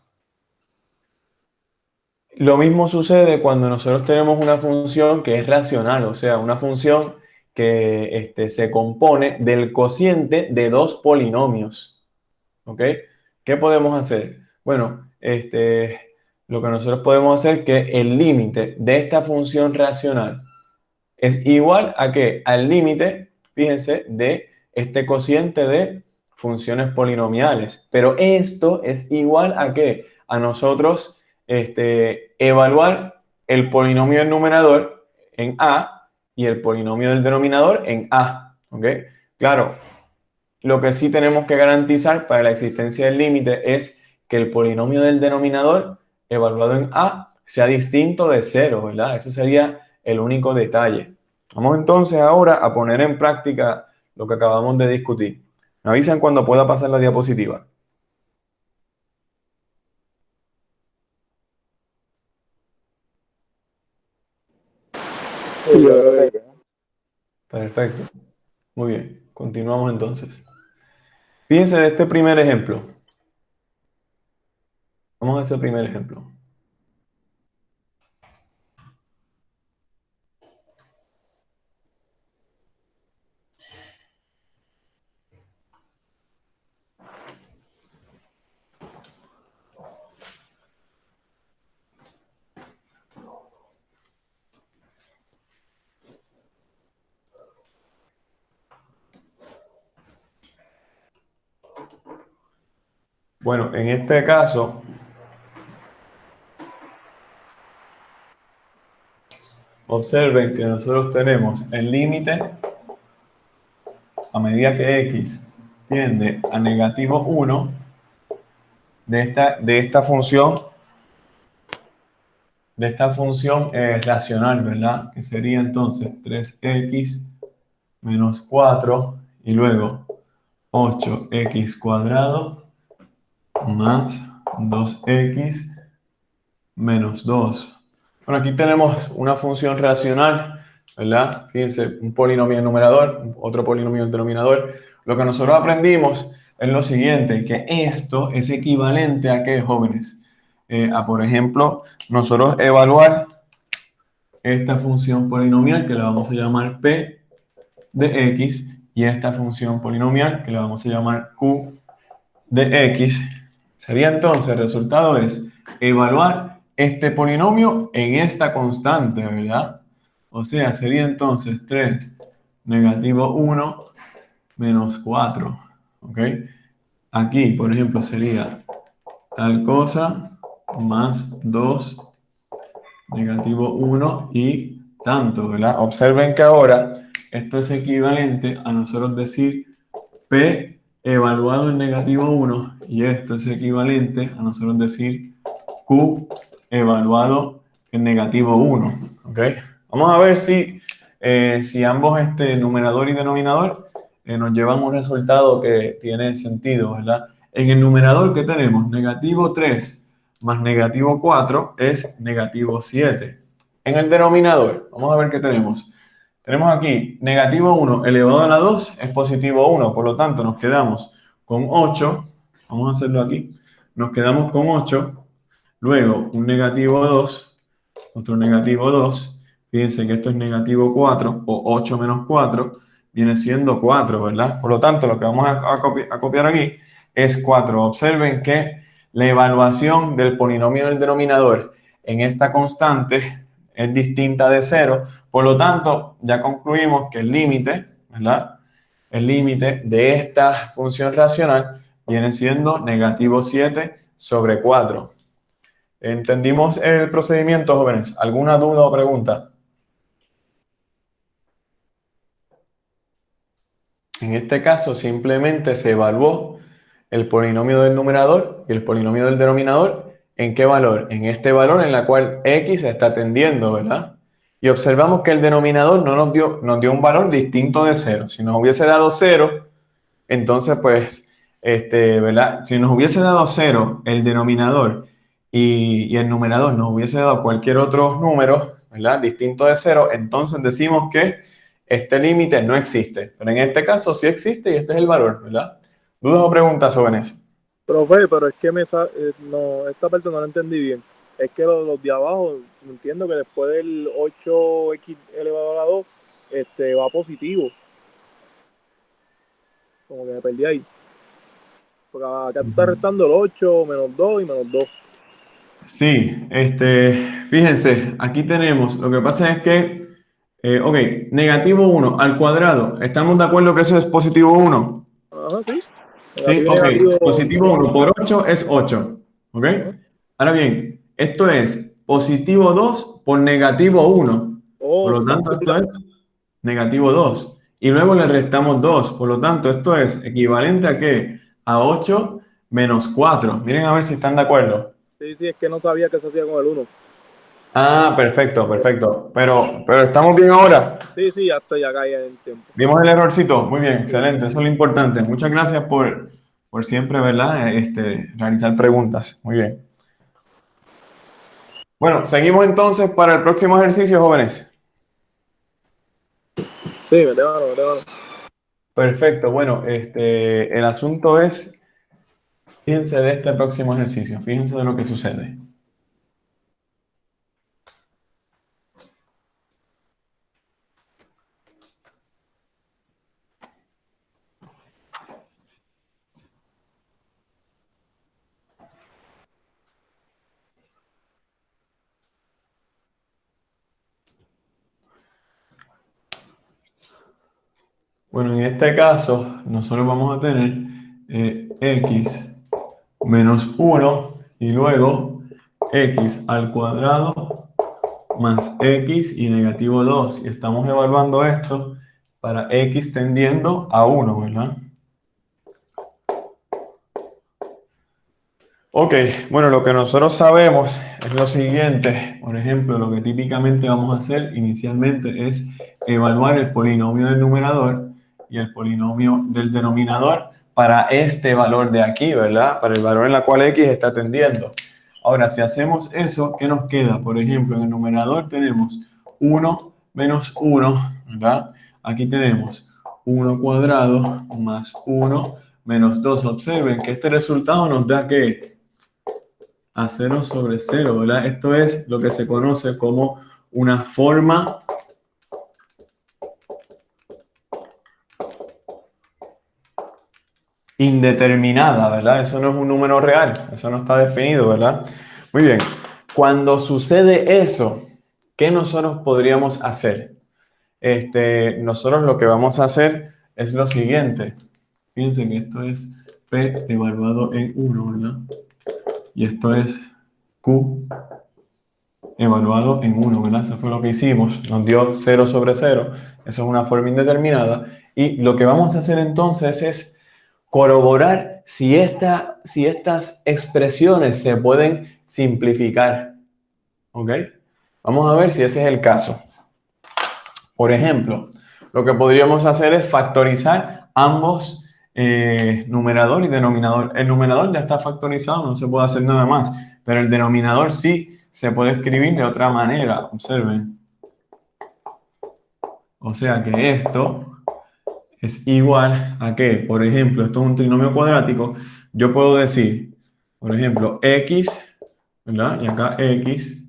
Lo mismo sucede cuando nosotros tenemos una función que es racional, o sea, una función que se compone del cociente de dos polinomios. ¿Ok? ¿Qué podemos hacer? Bueno, lo que nosotros podemos hacer es que el límite de esta función racional es igual a ¿qué? Al límite, fíjense, de este cociente de funciones polinomiales. Pero esto es igual a ¿qué? A nosotros evaluar el polinomio del numerador en A y el polinomio del denominador en A. ¿Ok? Claro, lo que sí tenemos que garantizar para la existencia del límite es que el polinomio del denominador evaluado en A sea distinto de 0, ¿verdad? Ese sería el único detalle. Vamos entonces ahora a poner en práctica lo que acabamos de discutir. Me avisan cuando pueda pasar la diapositiva. Sí, yo creo que Perfecto. Muy bien. Continuamos entonces. Fíjense de este primer ejemplo. Vamos a ese primer ejemplo. Bueno, en este caso, observen que nosotros tenemos el límite a medida que x tiende a negativo 1 de esta función racional, ¿verdad? Que sería entonces 3x menos 4 y luego 8x cuadrado más 2x menos 2. Bueno, aquí tenemos una función racional, ¿verdad? Fíjense, un polinomio en numerador, otro polinomio en denominador. Lo que nosotros aprendimos es lo siguiente, que esto es equivalente a ¿qué, jóvenes? Por ejemplo, nosotros evaluar esta función polinomial que la vamos a llamar p de x y esta función polinomial que la vamos a llamar q de x. Sería entonces, el resultado es evaluar este polinomio en esta constante, ¿verdad? O sea, sería entonces 3 negativo 1 menos 4, ¿ok? Aquí, por ejemplo, sería tal cosa más 2 negativo 1 y tanto, ¿verdad? Observen que ahora esto es equivalente a nosotros decir P evaluado en negativo 1 y esto es equivalente a nosotros decir Q evaluado en negativo 1, ¿ok? Vamos a ver si ambos numerador y denominador nos llevan un resultado que tiene sentido, ¿verdad? En el numerador, ¿qué tenemos? Negativo 3 más negativo 4 es negativo 7. En el denominador, vamos a ver qué tenemos. Tenemos aquí negativo 1 elevado a la 2 es positivo 1, por lo tanto nos quedamos con 8. Vamos a hacerlo aquí. Nos quedamos con 8. Luego un negativo 2, otro negativo 2. Fíjense que esto es negativo 4 o 8 menos 4 viene siendo 4, ¿verdad? Por lo tanto, lo que vamos a copiar aquí es 4. Observen que la evaluación del polinomio del denominador en esta constante es distinta de 0. Por lo tanto, ya concluimos que el límite, ¿verdad? El límite de esta función racional viene siendo negativo 7 sobre 4. ¿Entendimos el procedimiento, jóvenes? ¿Alguna duda o pregunta? En este caso, simplemente se evaluó el polinomio del numerador y el polinomio del denominador. ¿En qué valor? En este valor en la cual x está tendiendo, ¿verdad? Y observamos que el denominador no nos dio un valor distinto de 0. Si nos hubiese dado 0, entonces, pues, ¿verdad? Si nos hubiese dado 0 el denominador y el numerador nos hubiese dado cualquier otro número, ¿verdad? Distinto de 0, entonces decimos que este límite no existe. Pero en este caso sí existe y este es el valor, ¿verdad? ¿Dudas o preguntas sobre eso? Profe, pero es que no, esta parte no la entendí bien. Es que los de abajo, entiendo que después del 8x elevado a la 2, va positivo. Como que me perdí ahí. Porque acá tú estás restando el 8 menos 2 y menos 2. Sí, fíjense, aquí tenemos, lo que pasa es que, ok, negativo 1 al cuadrado, ¿estamos de acuerdo que eso es positivo 1? Ajá, sí. Sí, Negativo, ok, negativo. positivo 1 por 8 es 8, ¿ok? Ajá. Ahora bien, esto es positivo 2 por negativo 1, por Oh, lo tú estás tanto esto es negativo 2. Y luego le restamos 2, por lo tanto esto es equivalente ¿a qué? A 8 menos 4. Miren a ver si están de acuerdo. Sí, sí, es que no sabía que se hacía con el 1. Ah, perfecto, perfecto. Pero ¿estamos bien ahora? Sí, sí, ya estoy acá ya en el tiempo. Vimos el errorcito. Muy bien, Sí. excelente. Eso es lo importante. Muchas gracias por siempre, ¿verdad? Realizar preguntas. Muy bien. Bueno, seguimos entonces para el próximo ejercicio, jóvenes. Sí, me mano, mete mano. Perfecto. Bueno, el asunto es, fíjense de este próximo ejercicio. Fíjense de lo que sucede. Bueno, en este caso, nosotros vamos a tener x menos 1 y luego x al cuadrado más x y negativo 2. Y estamos evaluando esto para x tendiendo a 1, ¿verdad? Ok, bueno, lo que nosotros sabemos es lo siguiente. Por ejemplo, lo que típicamente vamos a hacer inicialmente es evaluar el polinomio del numerador y el polinomio del denominador para este valor de aquí, ¿verdad? Para el valor en la cual x está tendiendo. Ahora, si hacemos eso, ¿qué nos queda? Por ejemplo, en el numerador tenemos 1 menos 1, ¿verdad? Aquí tenemos 1 cuadrado más 1 menos 2. Observen que este resultado nos da ¿qué? A 0 sobre 0, ¿verdad? Esto es lo que se conoce como una forma indeterminada, ¿verdad? Eso no es un número real, eso no está definido, ¿verdad? Muy bien, cuando sucede eso, ¿qué nosotros podríamos hacer? Nosotros lo que vamos a hacer es lo siguiente. Piensen que esto es P evaluado en 1, ¿verdad? Y esto es Q evaluado en 1, ¿verdad? Eso fue lo que hicimos. Nos dio 0 sobre 0. Eso es una forma indeterminada. Y lo que vamos a hacer entonces es corroborar si estas expresiones se pueden simplificar. ¿Ok? Vamos a ver si ese es el caso. Por ejemplo, lo que podríamos hacer es factorizar ambos numerador y denominador. El numerador ya está factorizado, no se puede hacer nada más, pero el denominador sí se puede escribir de otra manera. Observen. O sea que esto es igual a que, por ejemplo, esto es un trinomio cuadrático. Yo puedo decir, por ejemplo, x, ¿verdad? Y acá x.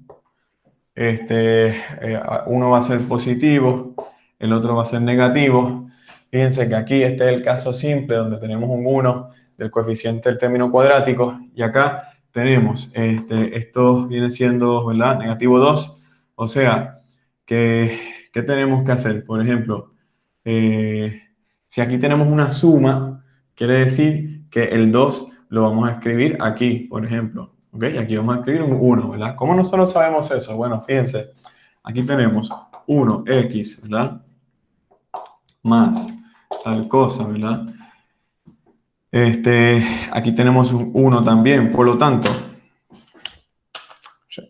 Uno va a ser positivo, el otro va a ser negativo. Fíjense que aquí este es el caso simple donde tenemos un 1 del coeficiente del término cuadrático y acá tenemos, esto viene siendo, ¿verdad? Negativo 2. O sea, ¿qué tenemos que hacer? Por ejemplo, si aquí tenemos una suma, quiere decir que el 2 lo vamos a escribir aquí, por ejemplo. ¿Ok? Aquí vamos a escribir un 1, ¿verdad? ¿Cómo nosotros sabemos eso? Bueno, fíjense, aquí tenemos 1x, ¿verdad? Más tal cosa, ¿verdad? Aquí tenemos un 1 también, por lo tanto,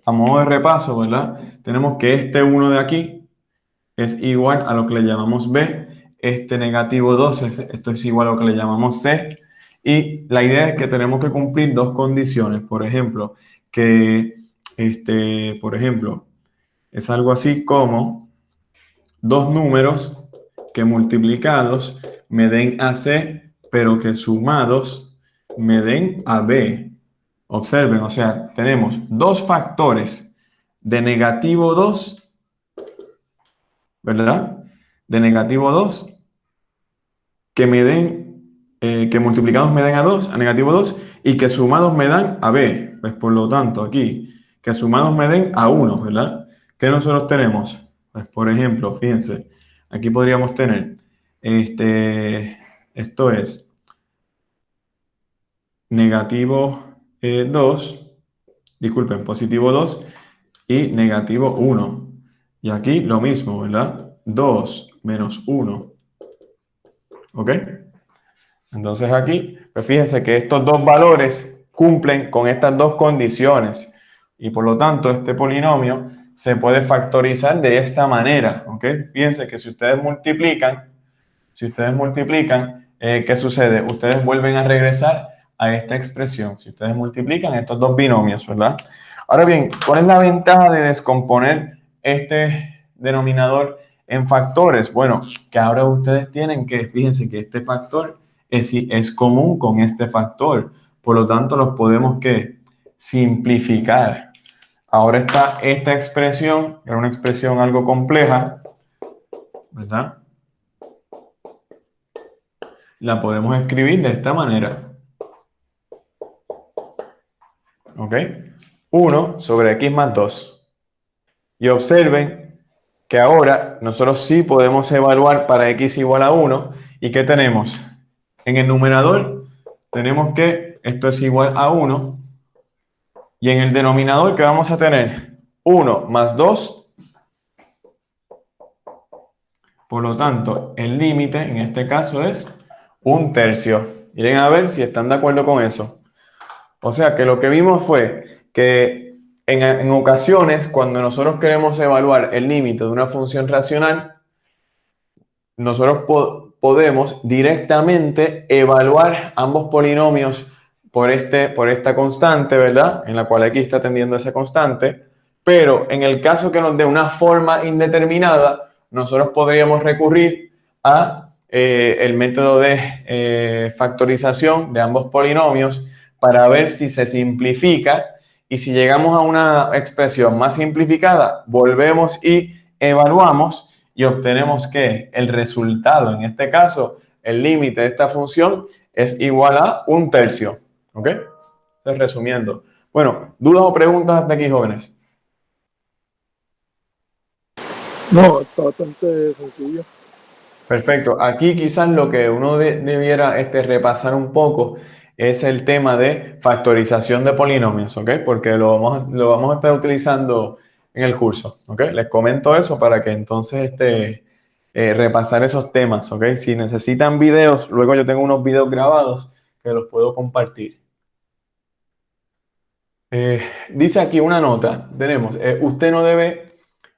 a modo de repaso, ¿verdad? Tenemos que este 1 de aquí es igual a lo que le llamamos B, este negativo 2, esto es igual a lo que le llamamos C, y la idea es que tenemos que cumplir dos condiciones, por ejemplo, por ejemplo, es algo así como dos números que multiplicados me den a C, pero que sumados me den a B. Observen, o sea, tenemos dos factores de negativo 2, ¿verdad? De negativo 2 que me den, que multiplicados me den a 2, a negativo 2, y que sumados me dan a B. Pues por lo tanto, aquí, que sumados me den a 1, ¿verdad? ¿Qué nosotros tenemos? Pues por ejemplo, fíjense, aquí podríamos tener, esto es negativo 2, disculpen, positivo 2 y negativo 1. Y aquí lo mismo, ¿verdad? 2 menos 1. ¿Ok? Entonces aquí, pues fíjense que estos dos valores cumplen con estas dos condiciones y por lo tanto este polinomio se puede factorizar de esta manera, ¿ok? Fíjense que si ustedes multiplican, ¿qué sucede? Ustedes vuelven a regresar a esta expresión, si ustedes multiplican estos dos binomios, ¿verdad? Ahora bien, ¿cuál es la ventaja de descomponer este denominador en factores? Bueno, que ahora ustedes tienen que, fíjense que este factor es común con este factor. Por lo tanto, los podemos ¿qué? Simplificar. Ahora está esta expresión, que era una expresión algo compleja, ¿verdad? La podemos escribir de esta manera. ¿Ok? 1 sobre x más 2. Y observen que ahora nosotros sí podemos evaluar para x igual a 1. ¿Y qué tenemos? En el numerador tenemos que esto es igual a 1. Y en el denominador, ¿qué vamos a tener? 1 más 2. Por lo tanto, el límite en este caso es 1/3. Miren a ver si están de acuerdo con eso. O sea que lo que vimos fue que en ocasiones, cuando nosotros queremos evaluar el límite de una función racional, nosotros podemos directamente evaluar ambos polinomios por esta constante, ¿verdad? En la cual x está tendiendo a esa constante, pero en el caso que nos dé una forma indeterminada, nosotros podríamos recurrir a el método de factorización de ambos polinomios para ver si se simplifica, y si llegamos a una expresión más simplificada, volvemos y evaluamos y obtenemos que el resultado, en este caso, el límite de esta función es igual a 1/3. ¿Ok? Entonces, resumiendo. Bueno, ¿dudas o preguntas hasta aquí, jóvenes? No, está bastante sencillo. Perfecto. Aquí quizás lo que uno debiera repasar un poco es el tema de factorización de polinomios, ¿ok? Porque lo vamos a estar utilizando en el curso, ¿ok? Les comento eso para que entonces repasar esos temas, ¿ok? Si necesitan videos, luego yo tengo unos videos grabados que los puedo compartir. Dice aquí una nota, tenemos, usted no debe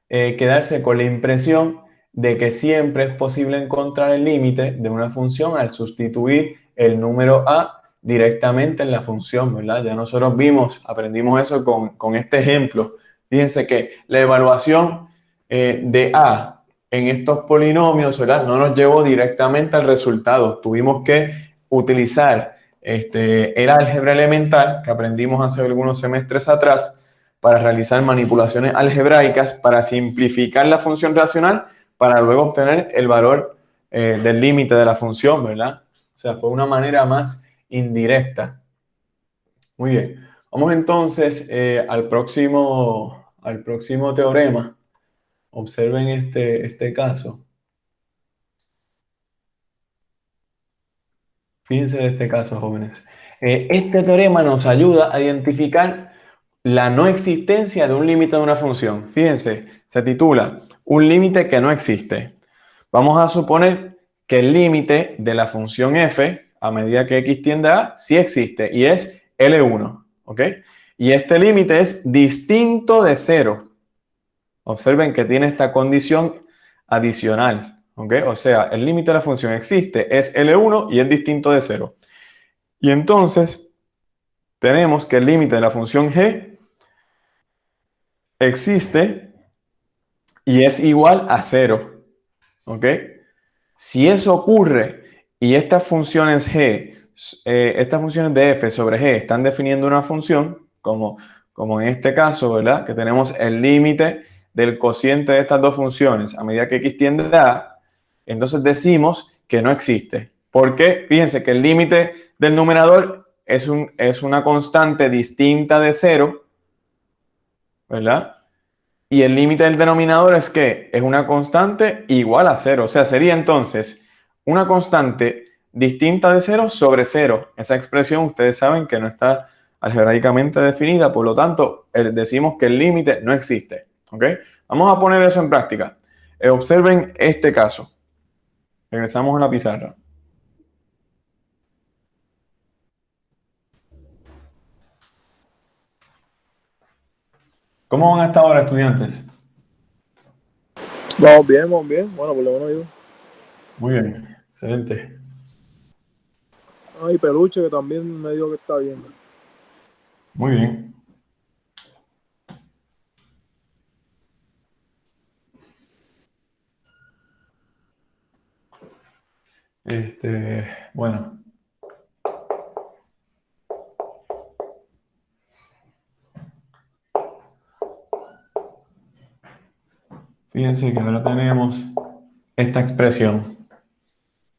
quedarse con la impresión de que siempre es posible encontrar el límite de una función al sustituir el número a directamente en la función, ¿verdad? Ya nosotros aprendimos eso con este ejemplo. Fíjense que la evaluación de a en estos polinomios, ¿verdad? No nos llevó directamente al resultado. Tuvimos que utilizar el álgebra elemental que aprendimos hace algunos semestres atrás para realizar manipulaciones algebraicas para simplificar la función racional para luego obtener el valor del límite de la función, ¿verdad? O sea, fue una manera más indirecta. Muy bien. Vamos entonces al próximo teorema. Observen este caso. Fíjense de este caso, jóvenes. Este teorema nos ayuda a identificar la no existencia de un límite de una función. Fíjense, se titula un límite que no existe. Vamos a suponer que el límite de la función f a medida que x tiende a sí existe y es L1, ¿ok? Y este límite es distinto de 0. Observen que tiene esta condición adicional, ¿ok? O sea, el límite de la función existe, es L1 y es distinto de 0. Y entonces tenemos que el límite de la función g existe y es igual a 0. ¿Ok? Si eso ocurre y estas funciones estas funciones de f sobre g están definiendo una función, como en este caso, ¿verdad? Que tenemos el límite del cociente de estas dos funciones a medida que x tiende a a, entonces decimos que no existe. ¿Por qué? Fíjense que el límite del numerador es una constante distinta de 0, ¿verdad? Y el límite del denominador es que es una constante igual a 0. O sea, sería entonces una constante distinta de 0 sobre 0. Esa expresión ustedes saben que no está algebraicamente definida, por lo tanto, decimos que el límite no existe. ¿Ok? Vamos a poner eso en práctica. Observen este caso. Regresamos a la pizarra. ¿Cómo van hasta ahora, estudiantes? Vamos bien, vamos bien. Bueno, por lo menos yo. Muy bien, excelente. Ay, Peluche, que también me dijo que está bien. Muy bien. Bueno. Fíjense que ahora tenemos esta expresión.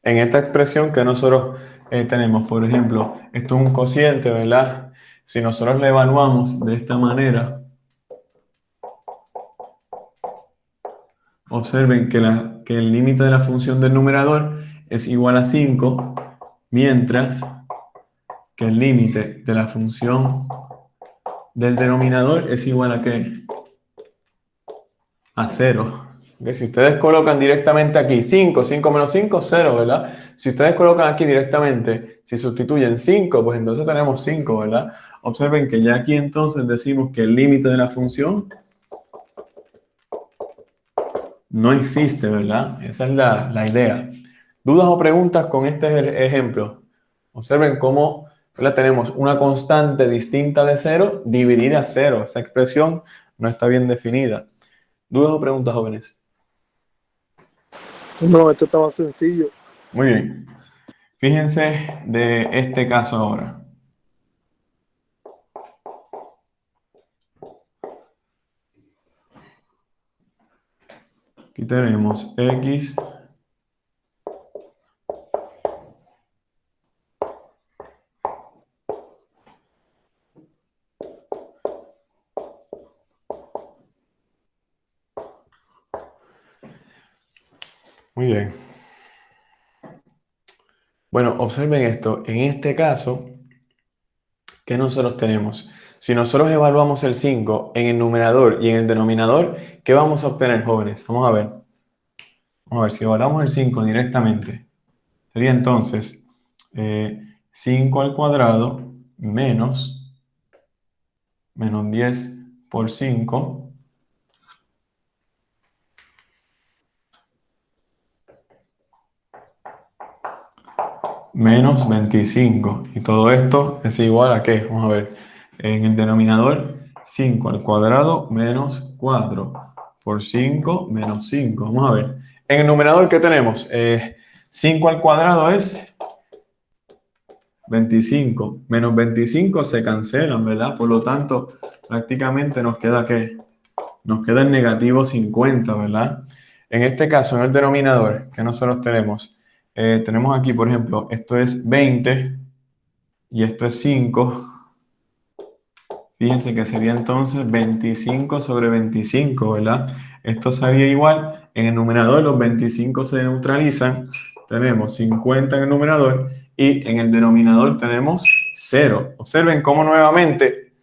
En esta expresión que nosotros tenemos, por ejemplo, esto es un cociente, ¿verdad? Si nosotros le evaluamos de esta manera, observen que el límite de la función del numerador es igual a 5, mientras que el límite de la función del denominador es igual a ¿qué? A 0. ¿Okay? Si ustedes colocan directamente aquí 5 menos 5, 0, ¿verdad? Si ustedes colocan aquí directamente, si sustituyen 5, pues entonces tenemos 5, ¿verdad? Observen que ya aquí entonces decimos que el límite de la función no existe, ¿verdad? Esa es la idea. ¿Dudas o preguntas con este ejemplo? Observen cómo, ¿verdad? Tenemos una constante distinta de 0 dividida a 0. Esa expresión no está bien definida. ¿Dudas o preguntas, jóvenes? No, esto está más sencillo. Muy bien. Fíjense de este caso ahora. Aquí tenemos x muy bien. Bueno, observen esto. En este caso, ¿qué nosotros tenemos? Si nosotros evaluamos el 5 en el numerador y en el denominador, ¿qué vamos a obtener, jóvenes? Vamos a ver. Vamos a ver, si evaluamos el 5 directamente, sería entonces 5 al cuadrado menos 10 por 5 menos 25. Y todo esto es igual a ¿qué? Vamos a ver. En el denominador, 5 al cuadrado menos 4 por 5 menos 5. Vamos a ver. En el numerador, ¿qué tenemos? 5 al cuadrado es 25. Menos 25 se cancelan, ¿verdad? Por lo tanto, prácticamente nos queda ¿qué? Nos queda el negativo 50, ¿verdad? En este caso, en el denominador, que nosotros tenemos? Tenemos aquí, por ejemplo, esto es 20 y esto es 5. Fíjense que sería entonces 25 sobre 25, ¿verdad? Esto sería igual. En el numerador los 25 se neutralizan. Tenemos 50 en el numerador y en el denominador tenemos 0. Observen cómo nuevamente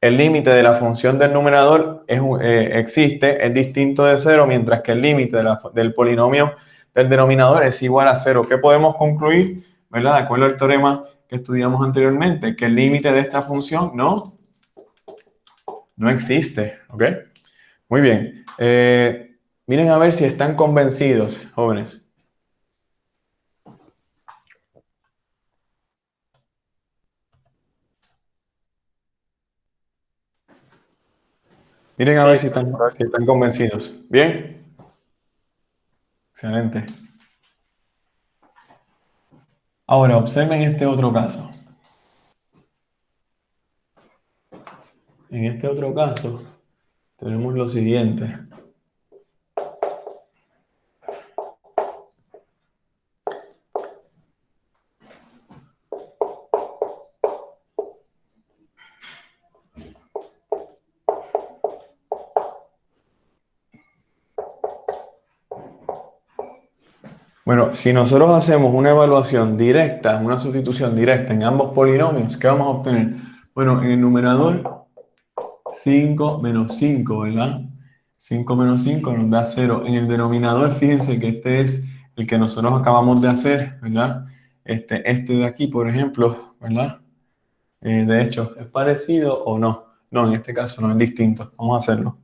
el límite de la función del numerador existe, es distinto de 0, mientras que el límite del polinomio del denominador es igual a 0. ¿Qué podemos concluir? ¿Verdad? De acuerdo al teorema que estudiamos anteriormente, que el límite de esta función no existe. ¿Ok? Muy bien. Miren a ver si están convencidos, jóvenes. Miren a ver si están convencidos. ¿Bien? Excelente. Ahora, observen este otro caso. En este otro caso, tenemos lo siguiente. Bueno, si nosotros hacemos una evaluación directa, una sustitución directa en ambos polinomios, ¿qué vamos a obtener? Bueno, en el numerador, 5 menos 5, ¿verdad? 5 menos 5 nos da 0. En el denominador, fíjense que este es el que nosotros acabamos de hacer, ¿verdad? Este de aquí, por ejemplo, ¿verdad? De hecho, ¿es parecido o no? No, en este caso no, es distinto. Vamos a hacerlo.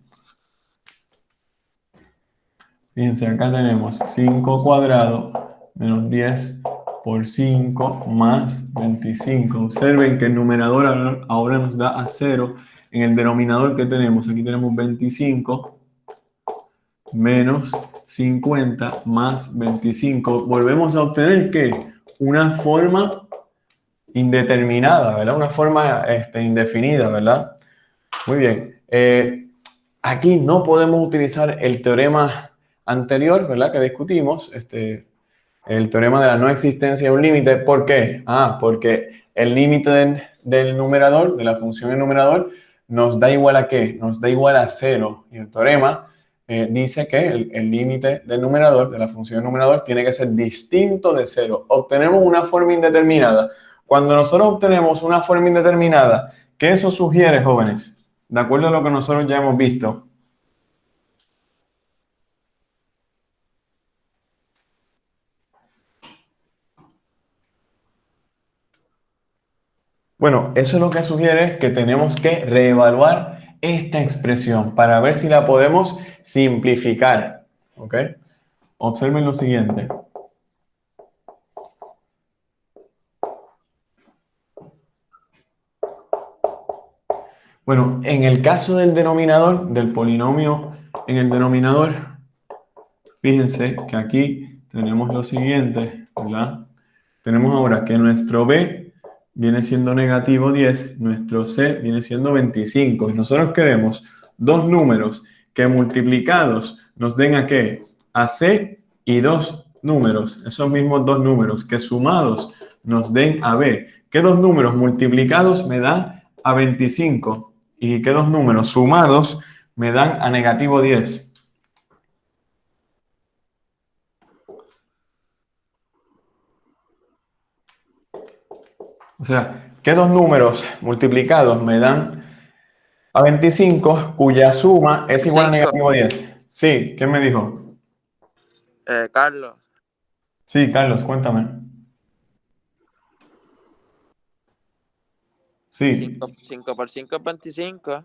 Fíjense, acá tenemos 5 cuadrado menos 10 por 5 más 25. Observen que el numerador ahora nos da a 0. En el denominador, ¿qué tenemos? Aquí tenemos 25 menos 50 más 25. Volvemos a obtener, ¿qué? Una forma indeterminada, ¿verdad? Una forma indefinida, ¿verdad? Muy bien. Aquí no podemos utilizar el teorema anterior, ¿verdad? Que discutimos, el teorema de la no existencia de un límite. ¿Por qué? Porque el límite del numerador, de la función del numerador, nos da igual a ¿qué? Nos da igual a 0. Y el teorema dice que el límite del numerador, de la función del numerador, tiene que ser distinto de 0. Obtenemos una forma indeterminada. Cuando nosotros obtenemos una forma indeterminada, ¿qué eso sugiere, jóvenes? De acuerdo a lo que nosotros ya hemos visto. Bueno, eso lo que sugiere es que tenemos que reevaluar esta expresión para ver si la podemos simplificar. ¿Ok? Observen lo siguiente. Bueno, en el caso del denominador, del polinomio en el denominador, fíjense que aquí tenemos lo siguiente, ¿verdad? Tenemos ahora que nuestro b viene siendo negativo 10, nuestro c viene siendo 25. Y nosotros queremos dos números que multiplicados nos den a qué? A c y dos números, esos mismos dos números, que sumados nos den a b. ¿Qué dos números multiplicados me dan a 25? ¿Y qué dos números sumados me dan a negativo 10? O sea, ¿qué dos números multiplicados me dan a 25 cuya suma es igual a 25. negativo 10? Sí, ¿quién me dijo? Carlos, Sí, Carlos, cuéntame. Sí, 5 por 5 es 25.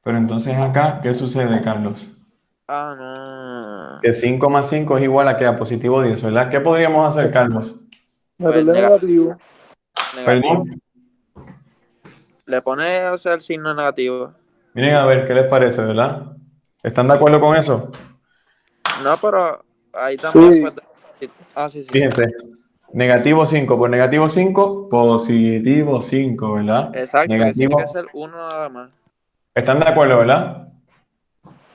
pero entonces acá, ¿qué sucede, Carlos? Ah, no. Que 5 más 5 es igual a que a positivo 10, ¿verdad? ¿Qué podríamos hacer, Carlos? Pues Meterle negativo. negativo. Perdón. Le pone, o sea, el signo negativo. Miren a ver qué les parece, ¿verdad? ¿Están de acuerdo con eso? No, pero ahí también Sí, pues. Ah, sí, sí. Fíjense, negativo 5 por negativo 5, positivo 5, ¿verdad? Exacto, que tiene que Negativo. ser uno nada más. ¿Están de acuerdo, verdad?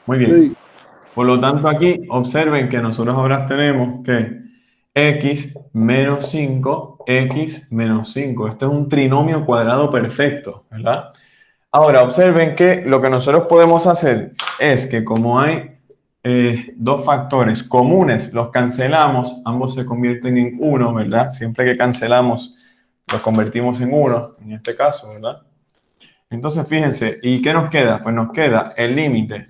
Muy bien. sí. Por lo tanto, aquí observen que nosotros ahora tenemos que x menos 5, x menos 5. Esto es un trinomio cuadrado perfecto, ¿verdad? Ahora, observen que lo que nosotros podemos hacer es que como hay dos factores comunes, los cancelamos, ambos se convierten en 1, ¿verdad? Siempre que cancelamos, los convertimos en 1, en este caso, ¿verdad? Entonces, fíjense, ¿y qué nos queda? Pues nos queda el límite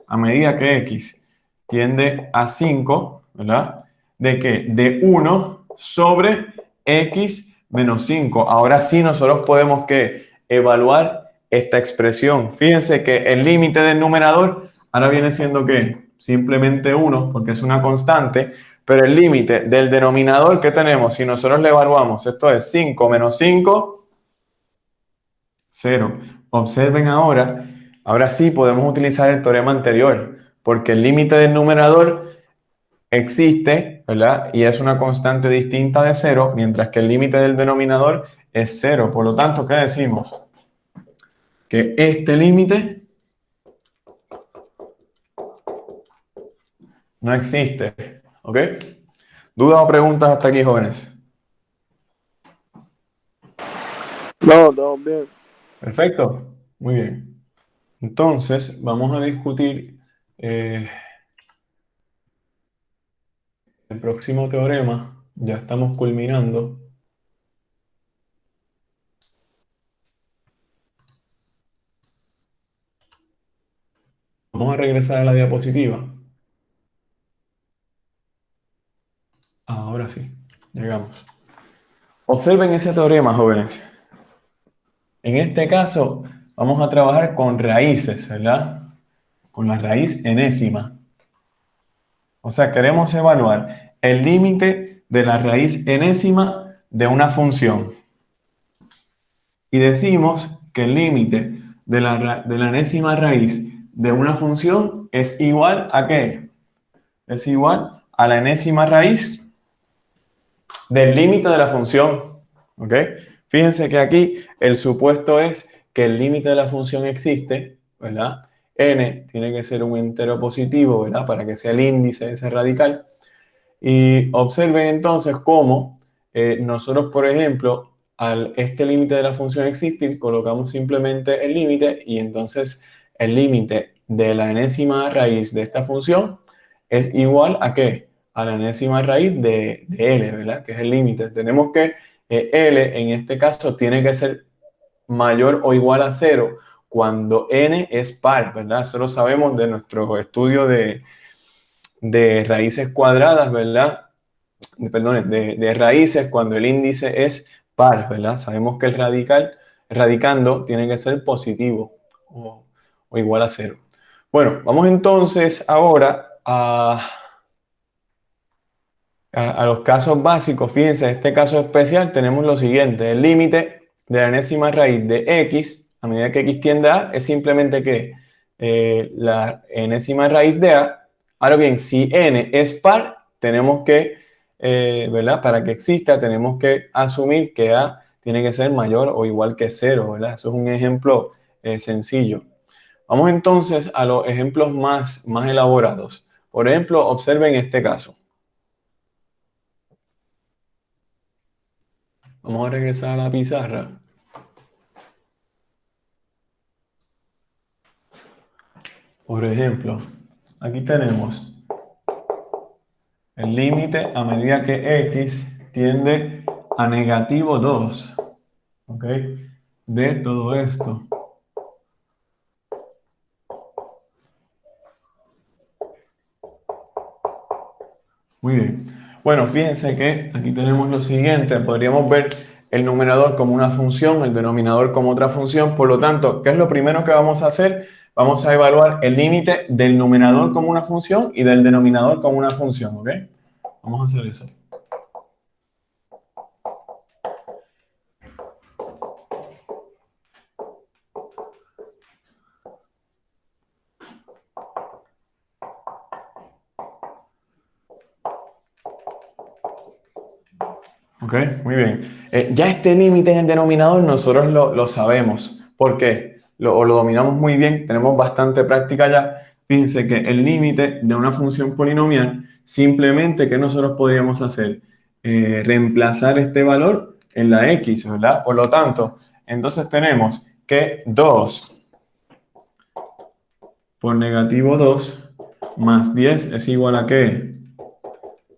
a medida que x tiende a 5, ¿verdad? ¿De qué? De 1 sobre x menos 5. Ahora sí nosotros podemos ¿qué? Evaluar esta expresión. Fíjense que el límite del numerador ahora viene siendo ¿qué? Simplemente 1, porque es una constante, pero el límite del denominador que tenemos, si nosotros le evaluamos, esto es 5 menos 5, 0. Observen ahora, ahora sí podemos utilizar el teorema anterior, porque el límite del numerador existe, ¿verdad? Y es una constante distinta de 0, mientras que el límite del denominador es 0. Por lo tanto, ¿qué decimos? Que este límite no existe, ¿ok? ¿Dudas o preguntas hasta aquí, jóvenes? No, estamos bien. Perfecto, muy bien. Entonces, vamos a discutir el próximo teorema. Ya estamos culminando. Vamos a regresar a la diapositiva. Ahora sí, llegamos. Observen ese teorema, jóvenes. En este caso, vamos a trabajar con raíces, ¿verdad? Con la raíz enésima. O sea, queremos evaluar el límite de la raíz enésima de una función. Y decimos que el límite de la enésima raíz de una función es igual a ¿qué? Es igual a la enésima raíz del límite de la función. ¿Ok? Fíjense que aquí el supuesto es que el límite de la función existe, ¿verdad? N tiene que ser un entero positivo, ¿verdad? Para que sea el índice de ese radical. Y observen entonces cómo nosotros, por ejemplo, al este límite de la función existir, colocamos simplemente el límite y entonces el límite de la enésima raíz de esta función es igual a ¿qué? A la enésima raíz de L, ¿verdad? Que es el límite. Tenemos que L en este caso tiene que ser mayor o igual a 0 cuando N es par, ¿verdad? Eso lo sabemos de nuestro estudio de raíces cuadradas, ¿verdad? Perdón, de raíces cuando el índice es par, ¿verdad? Sabemos que el radicando tiene que ser positivo o igual a 0. Bueno, vamos entonces ahora a los casos básicos. Fíjense, en este caso especial tenemos lo siguiente. El límite de la enésima raíz de x, a medida que x tiende a A, es simplemente que la enésima raíz de A. Ahora bien, si n es par, tenemos que, ¿verdad? Para que exista, tenemos que asumir que A tiene que ser mayor o igual que 0, ¿verdad? Eso es un ejemplo sencillo. Vamos entonces a los ejemplos más elaborados. Por ejemplo, observen este caso. Vamos a regresar a la pizarra. Por ejemplo, aquí tenemos el límite a medida que x tiende a negativo 2, ¿ok? De todo esto. Muy bien. Bueno, fíjense que aquí tenemos lo siguiente. Podríamos ver el numerador como una función, el denominador como otra función. Por lo tanto, ¿qué es lo primero que vamos a hacer? Vamos a evaluar el límite del numerador como una función y del denominador como una función, ¿ok? Vamos a hacer eso. Ok, muy bien. Ya este límite en el denominador nosotros lo sabemos. ¿Por qué? Lo dominamos muy bien, tenemos bastante práctica ya. Fíjense que el límite de una función polinomial, simplemente, ¿qué nosotros podríamos hacer? Reemplazar este valor en la x, ¿verdad? Por lo tanto, entonces tenemos que 2 por negativo 2 más 10 es igual a ¿qué?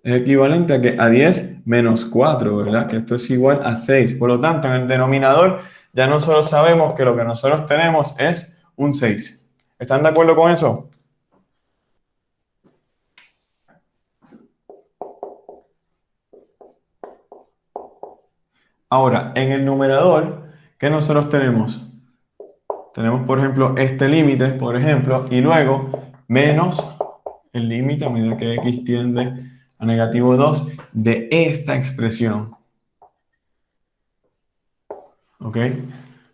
Es equivalente a que a 10 menos 4, ¿verdad? Que esto es igual a 6. Por lo tanto, en el denominador ya nosotros sabemos que lo que nosotros tenemos es un 6. ¿Están de acuerdo con eso? Ahora, en el numerador, ¿qué nosotros tenemos? Tenemos, por ejemplo, este límite, por ejemplo, y luego menos el límite a medida que x tiende a negativo 2 de esta expresión. ¿Ok?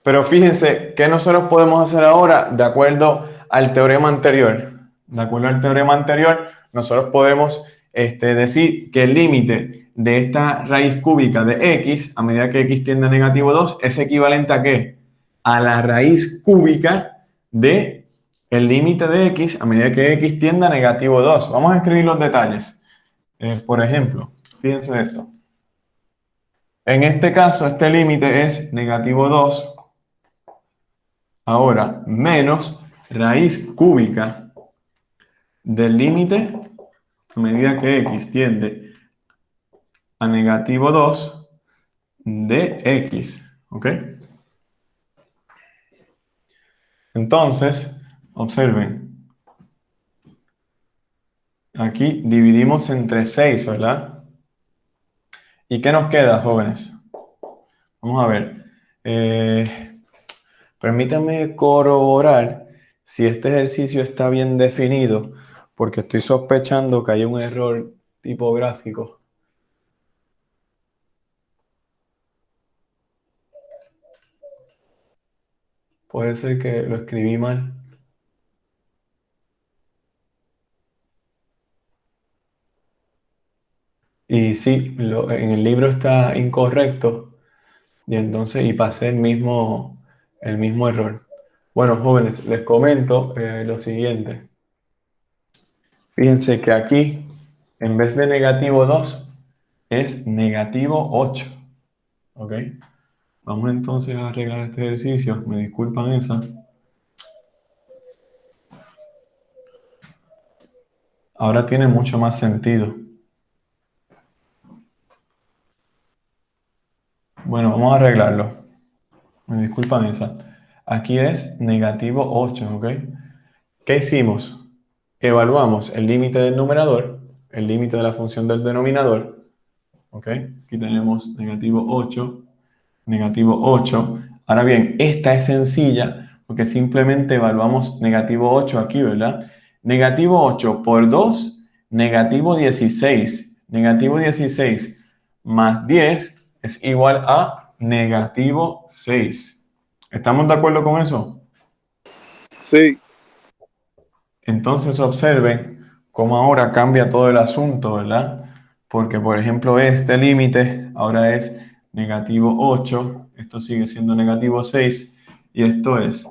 Pero fíjense, ¿qué nosotros podemos hacer ahora de acuerdo al teorema anterior? De acuerdo al teorema anterior, nosotros podemos decir que el límite de esta raíz cúbica de x, a medida que x tiende a negativo 2, es equivalente a ¿qué? A la raíz cúbica de el límite de x a medida que x tiende a negativo 2. Vamos a escribir los detalles. Por ejemplo, fíjense esto. En este caso, este límite es negativo 2. Ahora, menos raíz cúbica del límite a medida que x tiende a negativo 2 de x. ¿Ok? Entonces, observen. Aquí dividimos entre 6, ¿verdad? ¿Y qué nos queda, jóvenes? Vamos a ver. Permítanme corroborar si este ejercicio está bien definido, porque estoy sospechando que hay un error tipográfico. Puede ser que lo escribí mal. Y sí, en el libro está incorrecto. Y entonces, y pasé el mismo error. Bueno, jóvenes, les comento lo siguiente. Fíjense que aquí, en vez de negativo 2, es negativo 8. ¿Ok? Vamos entonces a arreglar este ejercicio. Me disculpan esa. Ahora tiene mucho más sentido. Bueno, vamos a arreglarlo. Me disculpan esa. Aquí es negativo 8, ¿ok? ¿Qué hicimos? Evaluamos el límite del numerador, el límite de la función del denominador, ¿ok? Aquí tenemos negativo 8, negativo 8. Ahora bien, esta es sencilla porque simplemente evaluamos negativo 8 aquí, ¿verdad? Negativo 8 por 2, negativo 16. Negativo 16 más 10 es igual a negativo 6. ¿Estamos de acuerdo con eso? Sí. Entonces observen cómo ahora cambia todo el asunto, ¿verdad? Porque, por ejemplo, este límite ahora es negativo 8, esto sigue siendo negativo 6, y esto es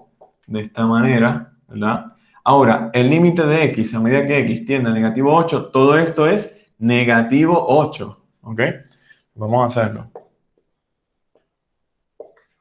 de esta manera, ¿verdad? Ahora, el límite de x, a medida que x tiende a negativo 8, todo esto es negativo 8, ¿ok? Vamos a hacerlo.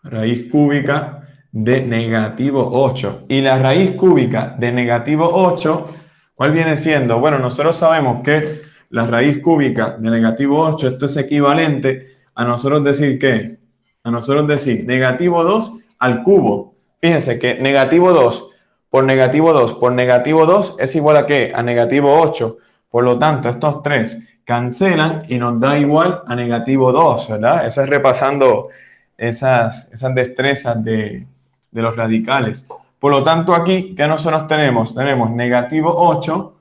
Raíz cúbica de negativo 8. Y la raíz cúbica de negativo 8, ¿cuál viene siendo? Bueno, nosotros sabemos que la raíz cúbica de negativo 8, esto es equivalente a nosotros decir ¿qué? A nosotros decir negativo 2 al cubo. Fíjense que negativo 2 por negativo 2 por negativo 2 es igual a ¿qué? A negativo 8. Por lo tanto, estos tres cancelan y nos da igual a negativo 2, ¿verdad? Eso es repasando esas destrezas de los radicales. Por lo tanto, aquí, ¿qué nosotros tenemos? Tenemos negativo 8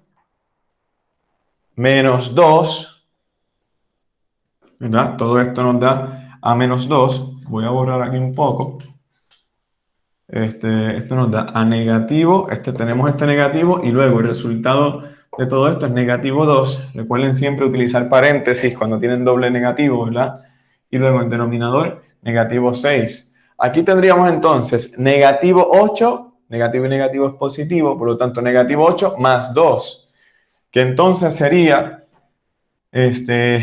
menos 2, ¿verdad? Todo esto nos da a menos 2. Voy a borrar aquí un poco. Esto nos da a negativo, tenemos este negativo y luego el resultado de todo esto es negativo 2. Recuerden siempre utilizar paréntesis cuando tienen doble negativo, ¿verdad? Y luego el denominador, negativo 6. Aquí tendríamos entonces negativo 8, negativo y negativo es positivo, por lo tanto negativo 8 más 2, que entonces sería, sería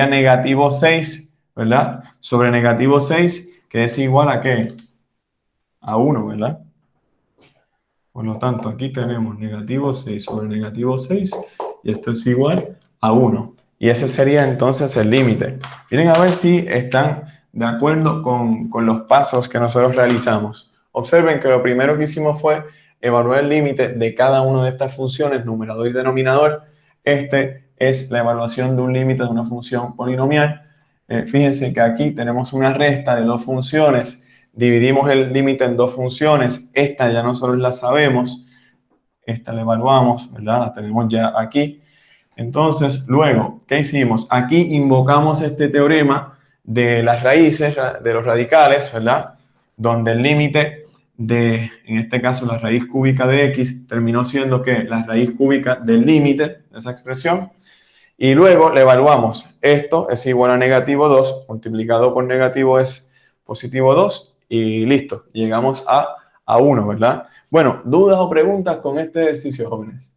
negativo 6, ¿verdad? Sobre negativo 6, que es igual a ¿qué? A 1, ¿verdad? Por lo tanto, aquí tenemos negativo 6 sobre negativo 6 y esto es igual a 1. Y ese sería entonces el límite. Miren a ver si están de acuerdo con los pasos que nosotros realizamos. Observen que lo primero que hicimos fue evaluar el límite de cada una de estas funciones, numerador y denominador. Este es la evaluación de un límite de una función polinomial. Fíjense que aquí tenemos una resta de dos funciones. Dividimos el límite en dos funciones. Esta ya nosotros la sabemos. Esta la evaluamos, ¿verdad? La tenemos ya aquí. Entonces, luego, ¿qué hicimos? Aquí invocamos este teorema de las raíces, de los radicales, ¿verdad? Donde el límite de, en este caso, la raíz cúbica de x terminó siendo ¿qué? La raíz cúbica del límite de esa expresión. Y luego le evaluamos. Esto es igual a negativo 2, multiplicado por negativo es positivo 2 y listo. Llegamos a 1, ¿verdad? Bueno, ¿dudas o preguntas con este ejercicio, jóvenes?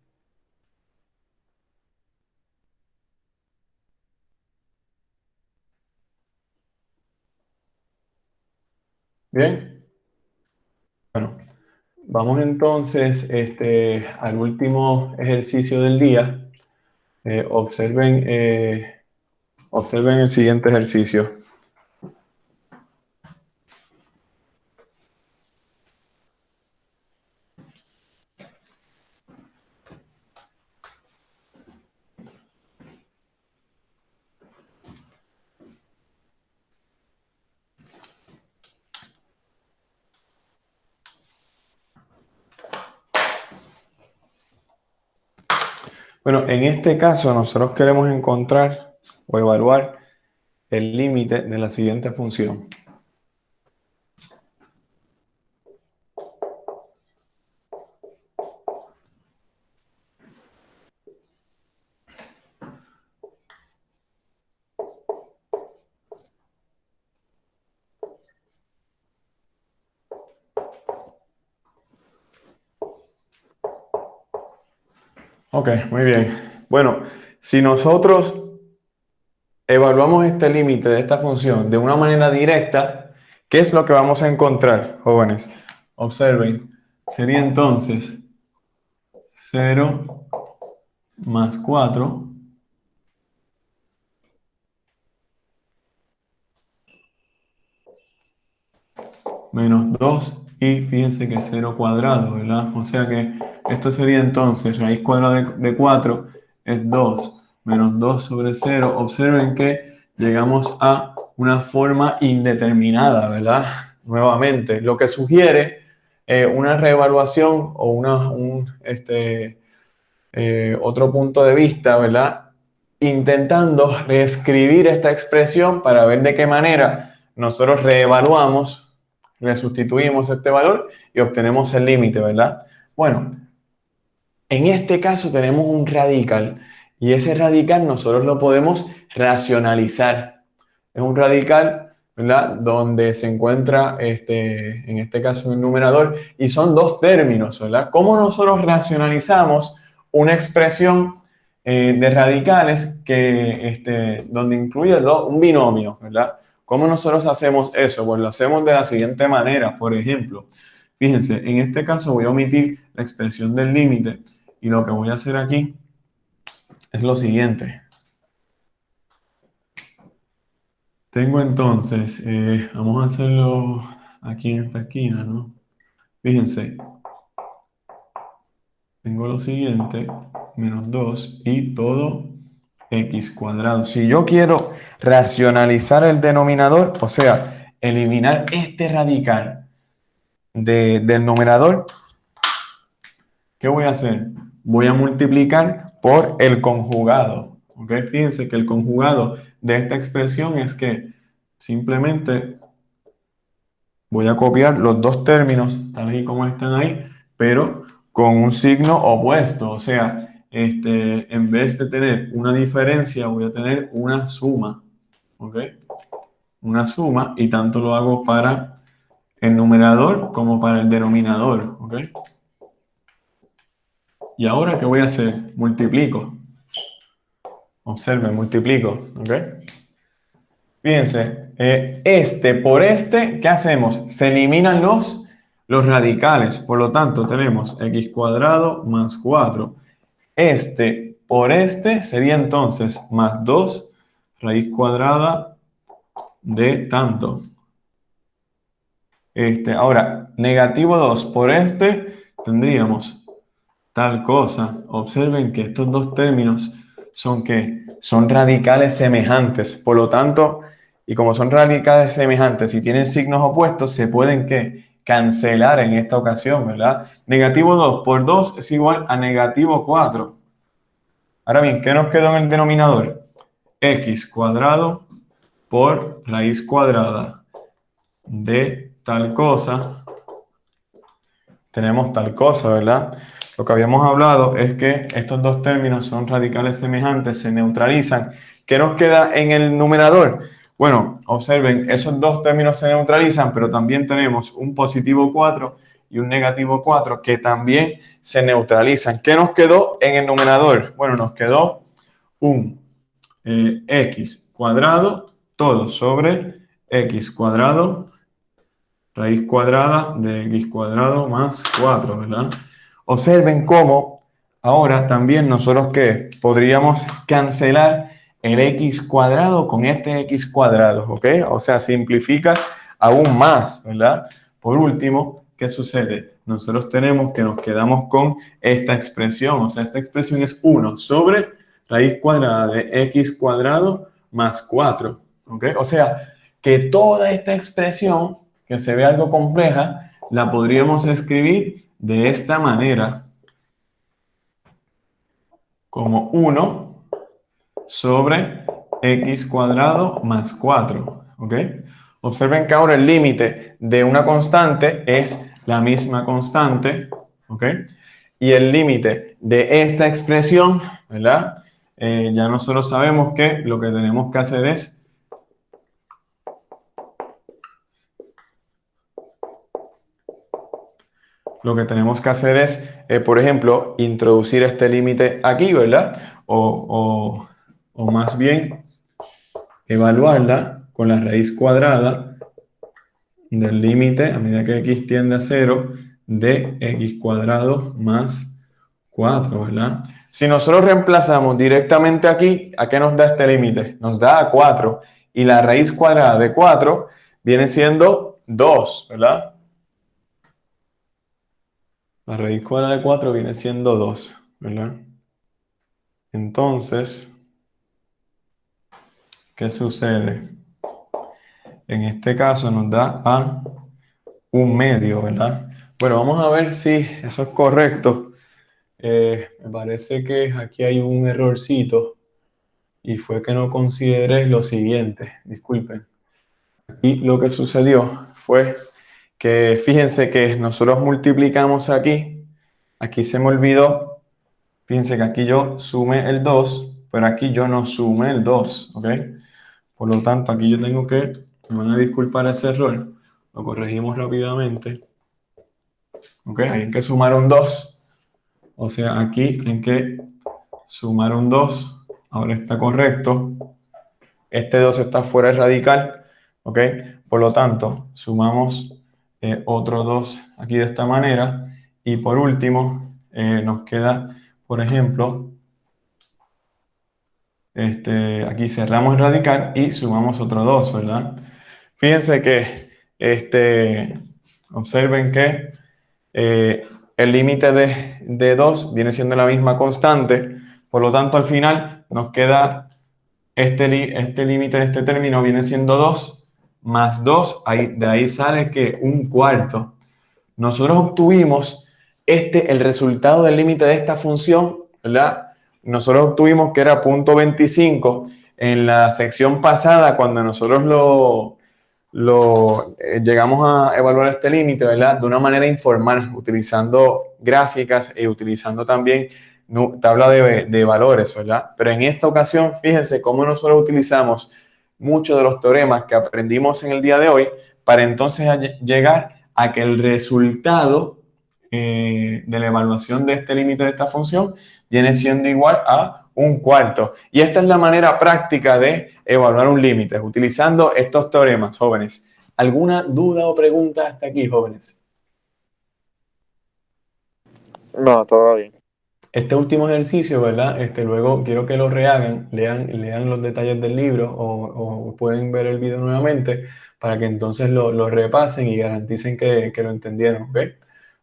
¿Bien? Bueno, vamos entonces al último ejercicio del día. Observen el siguiente ejercicio. Bueno, en este caso nosotros queremos encontrar o evaluar el límite de la siguiente función. Ok, muy bien. Bueno, si nosotros evaluamos este límite de esta función de una manera directa, ¿qué es lo que vamos a encontrar, jóvenes? Observen, sería entonces 0 más 4 menos 2 y fíjense que 0 cuadrado, ¿verdad? O sea que esto sería entonces raíz cuadrada de 4 es 2 menos 2 sobre 0. Observen que llegamos a una forma indeterminada, ¿verdad? Nuevamente, lo que sugiere una reevaluación o otro punto de vista, ¿verdad? intentando reescribir esta expresión para ver de qué manera nosotros reevaluamos, resustituimos este valor y obtenemos el límite, ¿verdad? Bueno, en este caso tenemos un radical y ese radical nosotros lo podemos racionalizar. Es un radical, ¿verdad? Donde se encuentra, en este caso, un numerador y son dos términos, ¿verdad? ¿Cómo nosotros racionalizamos una expresión de radicales donde incluye un binomio, ¿verdad? ¿Cómo nosotros hacemos eso? Pues lo hacemos de la siguiente manera. Por ejemplo, fíjense, en este caso voy a omitir la expresión del límite y lo que voy a hacer aquí es lo siguiente. Tengo entonces, vamos a hacerlo aquí en esta esquina, ¿no? Fíjense, tengo lo siguiente, menos 2 y todo x cuadrado. Si yo quiero racionalizar el denominador, o sea, eliminar este radical del numerador, ¿qué voy a hacer? Voy a multiplicar por el conjugado. ¿Ok? Fíjense que el conjugado de esta expresión es que simplemente voy a copiar los dos términos, tal y como están ahí, pero con un signo opuesto. O sea, en vez de tener una diferencia, voy a tener una suma. ¿Ok? Una suma, y tanto lo hago para el numerador como para el denominador. ¿Ok? Y ahora, ¿qué voy a hacer? Multiplico. Observen, multiplico. ¿Ok? Fíjense, por ¿qué hacemos? Se eliminan los radicales. Por lo tanto, tenemos x cuadrado más 4. Por sería entonces más 2 raíz cuadrada de tanto. Ahora, negativo 2 por tendríamos tal cosa. Observen que estos dos términos son radicales semejantes. Por lo tanto, y como son radicales semejantes y tienen signos opuestos, se pueden cancelar en esta ocasión, ¿verdad? Negativo 2 por 2 es igual a negativo 4. Ahora bien, ¿qué nos quedó en el denominador? X cuadrado por raíz cuadrada de tal cosa. Tenemos tal cosa, ¿verdad? Lo que habíamos hablado es que estos dos términos son radicales semejantes, se neutralizan. ¿Qué nos queda en el numerador? Bueno, observen, esos dos términos se neutralizan, pero también tenemos un positivo 4 y un negativo 4 que también se neutralizan. ¿Qué nos quedó en el numerador? Bueno, nos quedó un x cuadrado, todo sobre x cuadrado raíz cuadrada de x cuadrado más 4, ¿verdad? Observen cómo ahora también nosotros podríamos cancelar el x cuadrado con este x cuadrado, ¿ok? O sea, simplifica aún más, ¿verdad? Por último, ¿qué sucede? Nosotros tenemos que nos quedamos con esta expresión, o sea, esta expresión es 1 sobre raíz cuadrada de x cuadrado más 4, ¿ok? O sea, que toda esta expresión que se ve algo compleja, la podríamos escribir de esta manera, como 1 sobre x cuadrado más 4, ¿ok? Observen que ahora el límite de una constante es la misma constante, ¿ok? Y el límite de esta expresión, ¿verdad? Ya nosotros sabemos que lo que tenemos que hacer es por ejemplo, introducir este límite aquí, ¿verdad? O más bien, evaluarla con la raíz cuadrada del límite, a medida que x tiende a 0, de x cuadrado más 4, ¿verdad? Si nosotros reemplazamos directamente aquí, ¿a qué nos da este límite? Nos da a 4. Y la raíz cuadrada de 4 viene siendo 2, ¿verdad? La raíz cuadrada de 4 viene siendo 2, ¿verdad? Entonces, ¿qué sucede? En este caso nos da a 1/2, ¿verdad? Bueno, vamos a ver si eso es correcto. Me parece que aquí hay un errorcito. y fue que no consideré lo siguiente, disculpen. Y lo que sucedió fue que fíjense que nosotros multiplicamos aquí se me olvidó, fíjense que aquí yo sumé el 2, pero aquí yo no sumé el 2, ¿ok? Por lo tanto, aquí yo tengo que, me van a disculpar ese error, lo corregimos rápidamente, ¿ok? Hay que sumar un 2, o sea, aquí hay que sumar un 2, ahora está correcto, este 2 está fuera del radical, ¿ok? Por lo tanto, sumamos otro 2 aquí de esta manera. Y por último, nos queda, por ejemplo, aquí cerramos el radical y sumamos otro 2, ¿verdad? Fíjense que, observen que el límite de 2 viene siendo la misma constante. Por lo tanto, al final nos queda este límite de este término viene siendo 2 más 2, de ahí sale que un cuarto. Nosotros obtuvimos el resultado del límite de esta función, ¿verdad? Nosotros obtuvimos que era 0.25 en la sección pasada cuando nosotros llegamos a evaluar este límite, ¿verdad? De una manera informal, utilizando gráficas y utilizando también tabla de valores, ¿verdad? Pero en esta ocasión, fíjense cómo nosotros utilizamos muchos de los teoremas que aprendimos en el día de hoy para entonces llegar a que el resultado de la evaluación de este límite de esta función viene siendo igual a un cuarto. Y esta es la manera práctica de evaluar un límite, utilizando estos teoremas, jóvenes. ¿Alguna duda o pregunta hasta aquí, jóvenes? No, todo bien. Este último ejercicio, ¿verdad? Luego quiero que lo rehagan, lean los detalles del libro o pueden ver el video nuevamente para que entonces lo repasen y garanticen que lo entendieron, ¿ok?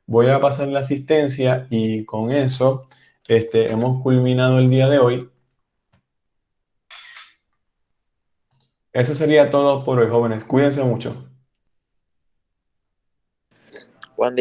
Voy a pasar la asistencia y con eso hemos culminado el día de hoy. Eso sería todo por hoy, jóvenes. Cuídense mucho.